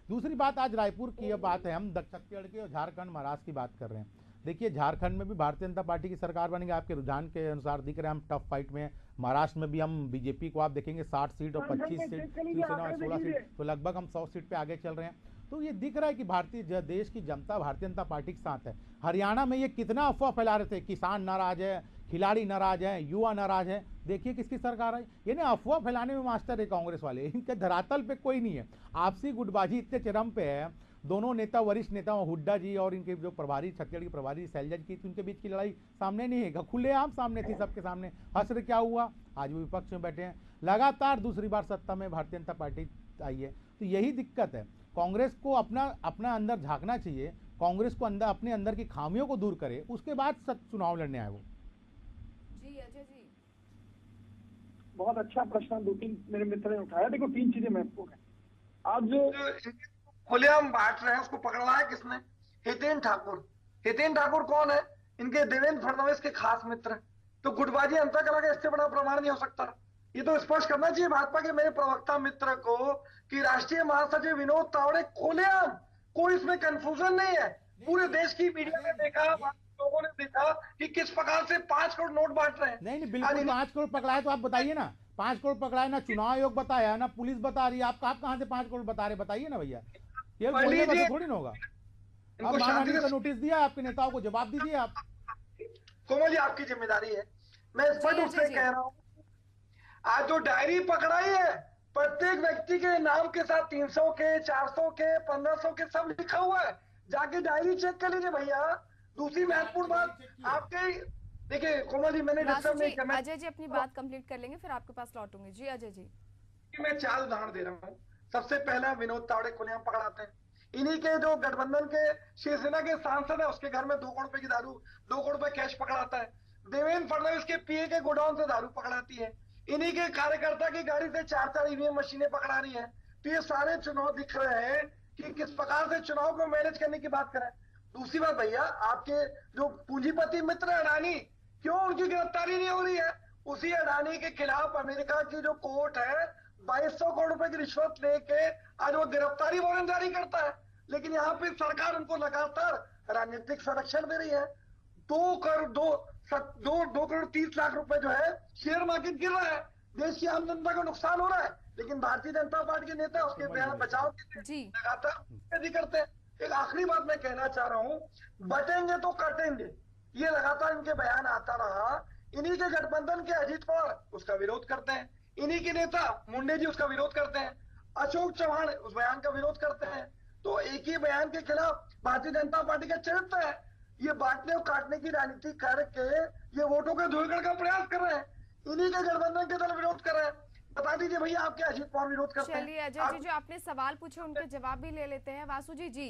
दूसरी बात, आज रायपुर की ये बात है, हम छत्तीसगढ़ की और झारखंड महाराष्ट्र की बात कर रहे हैं। देखिए झारखंड में भी भारतीय जनता पार्टी की सरकार बनेगी, आपके रुझान के अनुसार दिख रहे हैं, हम टफ फाइट में हैं। महाराष्ट्र में भी हम बीजेपी को आप देखेंगे 60 सीट और 25 सीट, शिवसेना 16 सीट, तो लगभग हम 100 सीट पे आगे चल रहे हैं। तो ये दिख रहा है कि भारतीय देश की जनता भारतीय जनता पार्टी के साथ है। हरियाणा में ये कितना अफवाह फैला रहे थे, किसान नाराज है, खिलाड़ी नाराज है, युवा नाराज है, देखिए किसकी सरकार है। ये ना अफवाह फैलाने में मास्टर है कांग्रेस वाले, इनके धरातल पे कोई नहीं है। आपसी गुटबाजी इतने चरम पे है, दोनों नेता वरिष्ठ नेता हुड्डा जी और इनके जो प्रभारी छत्तीसगढ़ के प्रभारी शैलजा जी की, उनके बीच की लड़ाई सामने नहीं है, खुलेआम सामने थी सबके सामने। हश्र क्या हुआ, आज वो विपक्ष में बैठे हैं, लगातार दूसरी बार सत्ता में भारतीय जनता पार्टी आई है। तो यही दिक्कत है, कांग्रेस को अपना अंदर झांकना चाहिए, कांग्रेस को अपने अंदर की खामियों को दूर करे, उसके बाद चुनाव लड़ने आए वो। जी अजय जी, बहुत अच्छा प्रश्न 2-3 मेरे मित्र ने उठाया। देखो 3 चीजें महत्वपूर्ण है। आज खुलेआम बांट रहे हैं, उसको पकड़वाया किसने? हितेन ठाकुर। हितेन ठाकुर कौन है? इनके देवेंद्र फडणवीस के खास मित्र। तो गुटबाजी अंतर कला का इससे बड़ा प्रमाण नहीं हो सकता। ये तो स्पष्ट करना चाहिए भाजपा के मेरे प्रवक्ता मित्र को कि राष्ट्रीय महासचिव विनोद तावड़े खुलेआम, कोई इसमें कंफ्यूजन नहीं है। पूरे देश की मीडिया ने देखा, लोगों ने देखा कि किस प्रकार से 5 करोड़ नोट बांट रहे हैं। नहीं बिल्कुल 5 करोड़ पकड़ाए, तो आप बताइए ना, 5 करोड़ पकड़ाए ना चुनाव आयोग बताया ना पुलिस बता रही है, आप कहां से 5 करोड़ बता रहे, बताइए ना भैया। ये बोलने का थोड़ी ना होगा। अब मानहानि का नोटिस दिया आपके नेताओं को, जवाब दीजिए आप। कोमल जी आपकी जिम्मेदारी है, मैं स्पष्ट रूप से कह रहा हूँ, आज जो डायरी पकड़ाई है प्रत्येक व्यक्ति के नाम के साथ 300 के, 400 के, 1500 के सब लिखा हुआ है, जाके डायरी चेक कर लीजिए भैया। दूसरी महत्वपूर्ण बात आपके, देखिए कोमल जी मैंने डिस्टर्ब नहीं किया, अजय जी अपनी बात कंप्लीट कर लेंगे फिर आपके पास लौटूंगी। जी अजय जी, मैं 4 उदाहरण दे रहा हूँ। सबसे पहला विनोद तावड़े खुलेआम पकड़ाते हैं, इन्हीं के जो गठबंधन के शिवसेना के सांसद है उसके घर में 2 करोड़ रुपए की दारू, 2 करोड़ रुपए कैश पकड़ाता है। देवेंद्र फडणवीस के पीए के गोडाउन से दारू पकड़ाती है, इन्हीं के कार्यकर्ता की गाड़ी से 4 ईवीएम मशीनें पकड़ा रही है। तो ये सारे चुनाव दिख रहे हैं कि किस प्रकार से चुनाव को मैनेज करने की बात करें। दूसरी बात भैया, आपके जो पूंजीपति मित्र अडानी, क्यों उनकी गिरफ्तारी नहीं हो रही है? उसी अडानी के खिलाफ अमेरिका की जो कोर्ट है 2200 करोड़ रुपए की रिश्वत लेके आज वो गिरफ्तारी वारंट जारी करता है, लेकिन यहाँ पे सरकार उनको लगातार राजनीतिक संरक्षण दे रही है। 2 करोड़ 30 लाख रुपए जो है शेयर मार्केट गिर रहा है, देश की आम जनता को नुकसान हो रहा है, लेकिन भारतीय जनता पार्टी के नेता उसके बयान बचाव के जी लगातार यदि करते हैं। एक आखिरी बात मैं कहना चाह रहा हूँ, बटेंगे तो कटेंगे, ये लगातार इनके बयान आता रहा। इन्हीं के गठबंधन के अजीत पवार उसका विरोध करते हैं, इन्हीं के नेता मुंडे जी उसका विरोध करते हैं, अशोक चौहान उस बयान का विरोध करते हैं। तो एक ही बयान के खिलाफ भारतीय जनता पार्टी का चरित्र है। ये बांटने और काटने की राजनीति करके ये वोटों के धुएगड़ का प्रयास कर रहे हैं। इन्हीं के गठबंधन के दल विरोध कर रहे हैं। बता दीजिए भैया, आपके अजीत पवार विरोध करते हैं। चलिए अजय जी, जो आपने सवाल पूछे उनके जवाब भी ले लेते हैं। वासु जी जी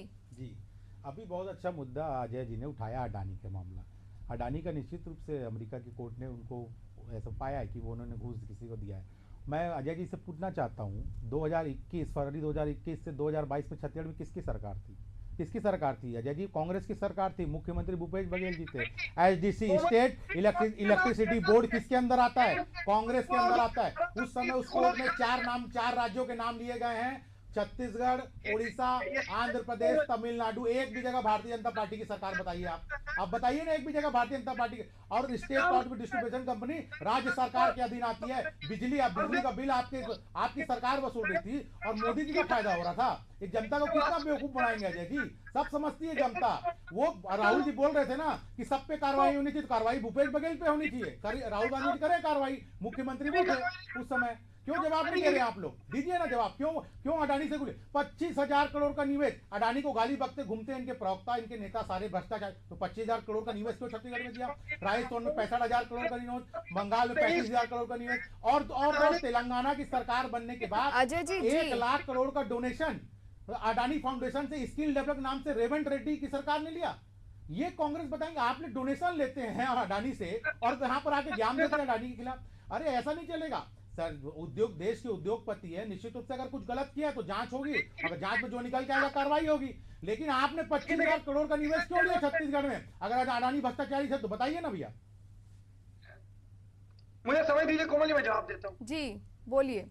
अभी बहुत अच्छा मुद्दा अजय जी ने उठाया, अडानी का मामला। अडानी का निश्चित रूप से अमेरिका की कोर्ट ने उनको ऐसा पाया है कि वो उन्होंने घूस किसी को दिया है। मैं अजय जी से पूछना चाहता हूँ, 2021 फरवरी 2021 से 2022 में छत्तीसगढ़ में किसकी सरकार थी? किसकी सरकार थी अजय जी? कांग्रेस की सरकार थी, मुख्यमंत्री भूपेश बघेल जी थे। एचडीसी स्टेट इलेक्ट्रिसिटी बोर्ड किसके अंदर आता है? कांग्रेस के अंदर आता है। उस समय उस कोर्ट में 4 राज्यों के नाम लिए गए हैं, छत्तीसगढ़, उड़ीसा, आंध्र प्रदेश, तमिलनाडु। एक भी जगह भारतीय जनता पार्टी की सरकार बताइए आप बताइए ना, एक भी जगह भारतीय जनता पार्टी की। और स्टेट पावर डिस्ट्रीब्यूशन कंपनी राज्य सरकार के अधीन आती है। बिजली का बिल आपकी सरकार वसूल रही थी और मोदी जी का फायदा हो रहा था। इस जनता को कितना बेवकूफ बनाएंगे अजय जी? सब समझती है जनता। वो राहुल जी बोल रहे थे ना कि सब पे कार्रवाई होनी चाहिए, कार्रवाई भूपेश बघेल पे होनी चाहिए। राहुल गांधी जी करे कार्रवाई, मुख्यमंत्री वो थे उस समय। क्यों जवाब नहीं दे रहे आप लोग? दीजिए ना जवाब। क्यों अडानी से 25,000 करोड़ का निवेश? अडानी को गाली बकते घूमते हैं इनके प्रवक्ता, इनके नेता सारे भ्रष्टाचार। तो 25,000 करोड़ का निवेश क्यों छत्तीसगढ़ में दिया? राजस्थान में 65,000 करोड़ का निवेश, बंगाल में 35,000 करोड़ का निवेश, और तेलंगाना की सरकार बनने के बाद अजय जी 1 लाख करोड़ का डोनेशन अडानी फाउंडेशन से स्किल डेवलप नाम से रेवंत रेड्डी की सरकार ने लिया। ये कांग्रेस बताएंगे आपने डोनेशन लेते हैं अडानी से और यहाँ पर आके ज्ञान देते हैं अडानी के खिलाफ। अरे ऐसा नहीं चलेगा सर। देश के उद्योगपति है, निश्चित रूप से अगर कुछ गलत किया तो जांच होगी, अगर जांच में जो निकल के आएगा कार्रवाई होगी। लेकिन आपने 25,000 करोड़ का निवेश क्यों लिया छत्तीसगढ़ में? अगर अडानी भ्रष्टाचारी है तो बताइए ना भैया। मुझे समझ दीजिए कोमल जी, मैं जवाब देता हूँ। जी बोलिए।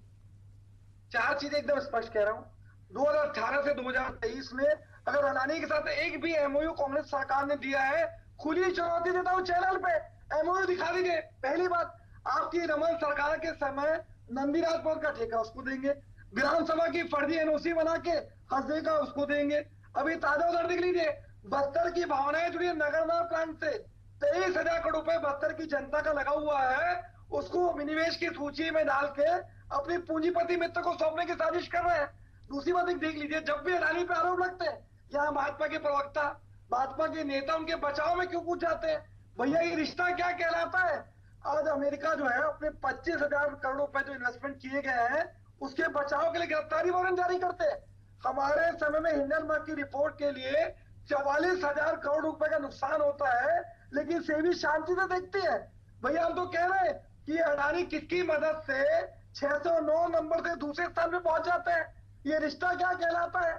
4 चीजें एकदम स्पष्ट कह रहा हूँ। 2018 से 2023 में अगर अडानी के साथ एक भी एमओयू कांग्रेस सरकार ने दिया है, खुली चुनौती देता हूँ चैनल पे, एमओयू दिखा दीजिए। पहली बात, आपकी रमन सरकार के समय नंदीराजपुर का ठेका उसको देंगे, विधानसभा की फर्जी एनओसी बना के हंसदे का उसको देंगे। अभी ताजा उदाहरण देख लीजिए, बस्तर की भावनाएं जुड़ी है नगरनार प्लांट से। 23,000 करोड़ रुपए बस्तर की जनता का लगा हुआ है, उसको विनिवेश की सूची में डाल के अपनी पूंजीपति मित्र को सौंपने की साजिश कर रहे हैं। दूसरी बात एक देख लीजिए, जब भी अडानी पे आरोप लगते हैं, यहाँ भाजपा के प्रवक्ता, भाजपा के नेता उनके बचाव में क्यों कूद जाते हैं? भैया ये रिश्ता क्या कहलाता है? आज अमेरिका जो है अपने 25,000 करोड़ रुपए जो इन्वेस्टमेंट किए गए हैं उसके बचाव के लिए गिरफ्तारी वारंट जारी करते हैं। हमारे समय में हिंडनबर्ग की रिपोर्ट के लिए 44,000 करोड़ रुपए का नुकसान होता है, लेकिन सेबी शांति से देखती है। भैया हम तो कह रहे हैं कि अडानी किसकी मदद से 609 नंबर से दूसरे स्थान पे पहुंच जाते हैं। ये रिश्ता क्या कहलाता है?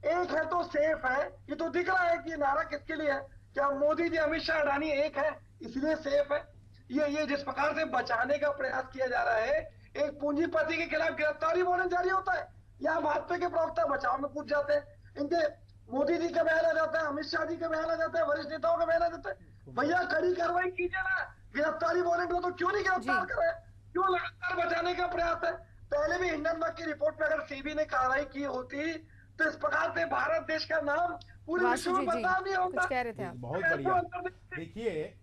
एक है तो सेफ है, ये तो दिख रहा है कि नारा किसके लिए है। क्या मोदी जी, अमित शाह, अडानी एक है इसलिए सेफ है? ये जिस प्रकार से बचाने का प्रयास किया जा रहा है, एक पूंजीपति के खिलाफ गिरफ्तारी वारंट जारी होता है, यहाँ भाजपा के प्रवक्ता बचाव में कूद जाते हैं। इनके मोदी जी का बयान आ जाता है, अमित शाह जी का बयान आ जाता है, वरिष्ठ नेताओं का बयान आ जाता है। भैया कड़ी कार्रवाई कीजिए ना, गिरफ्तारी वारंट हो तो क्यों नहीं गिरफ्तार कर रहे? क्यों लगातार बचाने का प्रयास है? पहले भी हिंडनबर्ग की रिपोर्ट में अगर सीबी ने कार्रवाई की होती तो इस प्रकार से भारत देश का नाम पूरे विश्व में बदनाम नहीं होता। कुछ कह रहे थे आप। बहुत बढ़िया। देखिए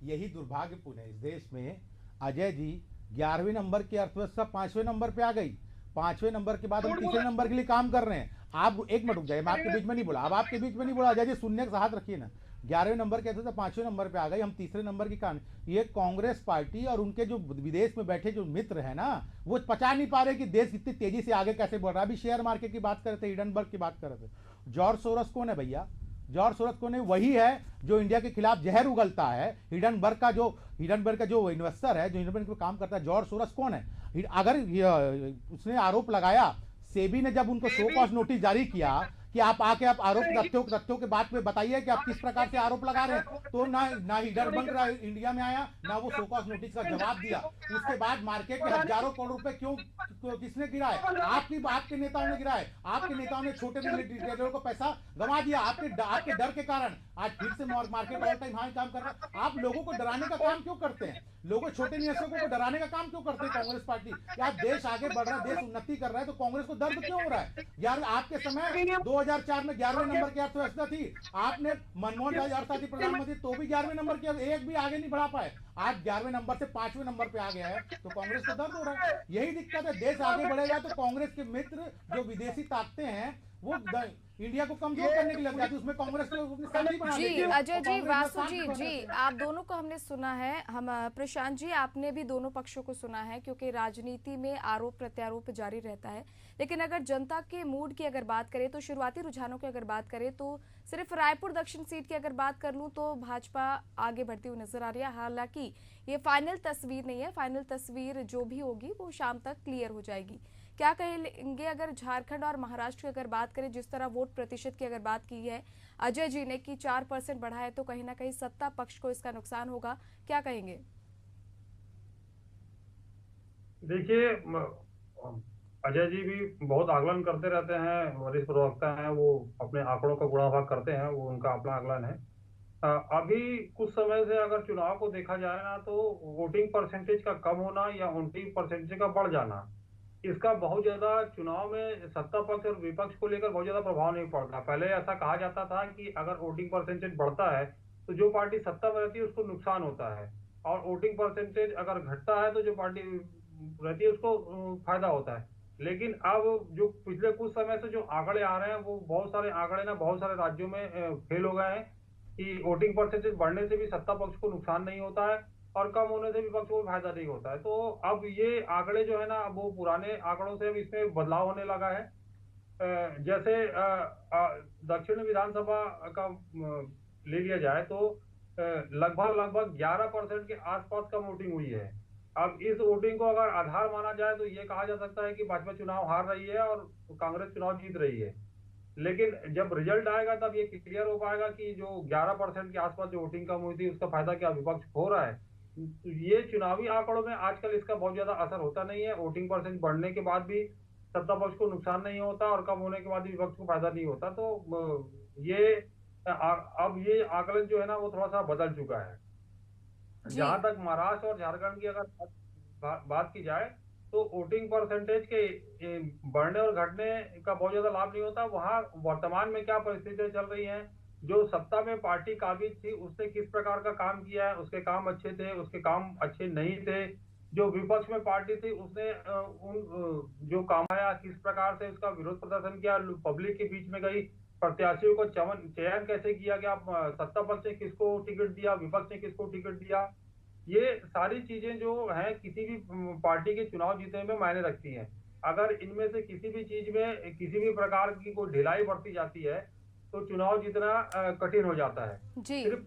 यही दुर्भाग्यपूर्ण है इस देश में अजय जी। 11वें नंबर की अर्थव्यवस्था 5वें नंबर पे आ गई। 5वें नंबर के बाद हम तीसरे नंबर के लिए काम कर रहे हैं। आप एक मिनट रुक जाइए, मैं आपके बीच में नहीं बोला, अब आपके बीच में नहीं बोला अजय जी, सुनने का हाथ रखिए ना। 11वें नंबर कहते थे, 5वें नंबर पे आ गई, हम तीसरे नंबर की काम। ये कांग्रेस पार्टी और उनके जो विदेश में बैठे जो मित्र है ना, वो पचा नहीं पा रहे कि देश कितनी तेजी से आगे कैसे बढ़ रहा है। अभी शेयर मार्केट की बात कर रहे थे, हिंडनबर्ग की बात कर रहे थे। जॉर्ज सोरोस कौन है भैया? जॉर्ज सोरोस कौन है? वही है जो इंडिया के खिलाफ जहर उगलता है। हिंडनबर्ग का जो इन्वेस्टर है, जो हिंडनबर्ग पे काम करता है, जॉर्ज सोरोस कौन है? अगर उसने आरोप लगाया, सेबी ने जब उनको शो कॉज नोटिस जारी किया कि आप आके आप आरोप तथ्यों के बात पे बताइए कि आप किस प्रकार से आरोप लगा रहे हैं। तो ना लीडर बन रहा है इंडिया में आया, ना वो शोकॉज नोटिस का जवाब दिया। उसके बाद मार्केट में हजारों करोड़ रुपए क्यों किसने गिरा है? आपके नेताओं ने गिरा है। आपके नेताओं ने छोटे रिटेलरों को पैसा गंवा दिया आपके डर के कारण। आज फिर से मार्केट ऑल टाइम हाई काम कर रहा है। आप लोगों को डराने का काम क्यों करते हैं? लोगों छोटे निवेशकों को डराने का काम क्यों करते हैं कांग्रेस पार्टी? यार देश आगे बढ़ रहा है, देश उन्नति कर रहा है, तो कांग्रेस को दर्द क्यों हो रहा है? यार आपके समय 2004 में 11वें नंबर की अर्थव्यवस्था थी। आपने मनमोहन राज अर्थशास्त्री प्रधानमंत्री तो भी 11वें नंबर की, एक भी आगे नहीं बढ़ा पाए। आज 11वें नंबर से 5वें नंबर पे आ गया है, तो कांग्रेस को दर्द हो रहा है। यही दिक्कत है। देश आगे बढ़ेगा तो कांग्रेस के मित्र जो विदेशी ताकतें हैं वो इंडिया को कमजोर करने के लिए लग जाती है। उसमें कांग्रेस को अपनी साथी बना लेती जी है। अजय और जी, कांग्रेस वासु में जी, शांति जी बनाते हैं। आप दोनों को हमने सुना है। हम प्रशांत जी, आपने भी दोनों पक्षों को सुना है, क्योंकि राजनीति में आरोप प्रत्यारोप जारी रहता है। लेकिन अगर जनता के मूड की अगर बात करें, तो शुरुआती रुझानों की अगर बात करें, तो सिर्फ रायपुर दक्षिण सीट की अगर बात कर लूं तो भाजपा आगे बढ़ती हुई नजर आ रही है। हालांकि ये फाइनल तस्वीर नहीं है, फाइनल तस्वीर जो भी होगी वो शाम तक क्लियर हो जाएगी। क्या कहेंगे अगर झारखंड और महाराष्ट्र की अगर बात करें, जिस तरह वोट प्रतिशत की अगर बात की है अजय जी ने कि 4% बढ़ा है, तो कहीं ना कहीं सत्ता पक्ष को इसका नुकसान होगा, क्या कहेंगे? देखिए, अजय जी भी बहुत आकलन करते रहते हैं, वरिष्ठ प्रवक्ता हैं, वो अपने आंकड़ों का गुणाभाग करते हैं, वो उनका अपना आकलन है। अभी कुछ समय से अगर चुनाव को देखा जाए ना, तो वोटिंग परसेंटेज का कम होना या वोटिंग परसेंटेज का बढ़ जाना, इसका बहुत ज्यादा चुनाव में सत्ता पक्ष और विपक्ष को लेकर बहुत ज्यादा प्रभाव नहीं पड़ता। पहले ऐसा कहा जाता था कि अगर वोटिंग परसेंटेज बढ़ता है तो जो पार्टी सत्ता में रहती है उसको नुकसान होता है, और वोटिंग परसेंटेज अगर घटता है तो जो पार्टी रहती है उसको फायदा होता है। लेकिन अब जो पिछले कुछ समय से जो आंकड़े आ रहे हैं, वो बहुत सारे आंकड़े ना बहुत सारे राज्यों में फेल हो गए हैं कि वोटिंग परसेंटेज बढ़ने से भी सत्ता पक्ष को नुकसान नहीं होता है और कम होने से विपक्ष को फायदा नहीं होता है। तो अब ये आंकड़े जो है ना, अब वो पुराने आंकड़ों से अब इसमें बदलाव होने लगा है। जैसे दक्षिण विधानसभा का ले लिया जाए तो लगभग 11% के आसपास का वोटिंग हुई है। अब इस वोटिंग को अगर आधार माना जाए तो ये कहा जा सकता है कि भाजपा चुनाव हार रही है और कांग्रेस चुनाव जीत रही है। लेकिन जब रिजल्ट आएगा तब ये क्लियर हो पाएगा कि जो 11% के आसपास जो वोटिंग कम हुई थी उसका फायदा क्या विपक्ष हो रहा है। ये चुनावी आंकड़ों में आजकल इसका बहुत ज्यादा असर होता नहीं है। वोटिंग परसेंट बढ़ने के बाद भी सत्ता पक्ष को नुकसान नहीं होता और कम होने के बाद भी विपक्ष को फायदा नहीं होता। तो ये अब ये आकलन जो है ना वो थोड़ा सा बदल चुका है। जहां तक महाराष्ट्र और झारखंड की अगर बात की जाए तो वोटिंग परसेंटेज के बढ़ने और घटने का बहुत ज्यादा लाभ नहीं होता। वहां वर्तमान में क्या परिस्थितियां चल रही हैं, जो सत्ता में पार्टी काबिज थी उसने किस प्रकार का काम किया है, उसके काम अच्छे थे, उसके काम अच्छे नहीं थे। जो विपक्ष में पार्टी थी उसने जो काम आया किस प्रकार से उसका विरोध प्रदर्शन किया, पब्लिक के बीच में गई, प्रत्याशियों को चयन कैसे किया गया, सत्ता पक्ष ने किसको टिकट दिया, विपक्ष ने किसको टिकट दिया। ये सारी चीजें जो हैं किसी भी पार्टी के चुनाव जीतने में मायने रखती हैं। अगर इनमें से किसी भी चीज में किसी भी प्रकार की कोई ढिलाई बरती जाती है तो चुनाव जीतना कठिन हो जाता है। जी सिर्फ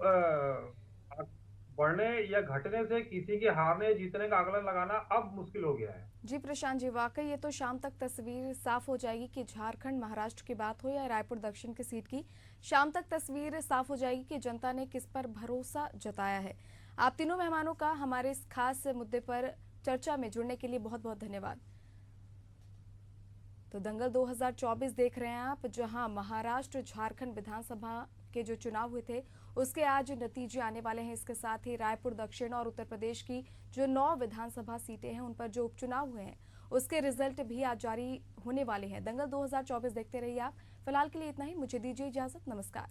बढ़ने या घटने से किसी के हारने जीतने का आकलन लगाना अब मुश्किल हो गया है। जी प्रशांत जी, वाकई ये तो शाम तक तस्वीर साफ हो जाएगी कि झारखंड महाराष्ट्र की बात हो या रायपुर दक्षिण की सीट की, शाम तक तस्वीर साफ हो जाएगी कि जनता ने किस पर भरोसा जताया है। आप तीनों मेहमानों का हमारे इस खास मुद्दे पर चर्चा में जुड़ने के लिए बहुत बहुत धन्यवाद। तो दंगल 2024 देख रहे हैं आप, जहां महाराष्ट्र झारखंड विधानसभा के जो चुनाव हुए थे उसके आज नतीजे आने वाले हैं। इसके साथ ही रायपुर दक्षिण और उत्तर प्रदेश की जो 9 विधानसभा सीटें हैं उन पर जो उपचुनाव हुए हैं उसके रिजल्ट भी आज जारी होने वाले हैं। दंगल 2024 देखते रहिए आप। फिलहाल के लिए इतना ही, मुझे दीजिए इजाजत, नमस्कार।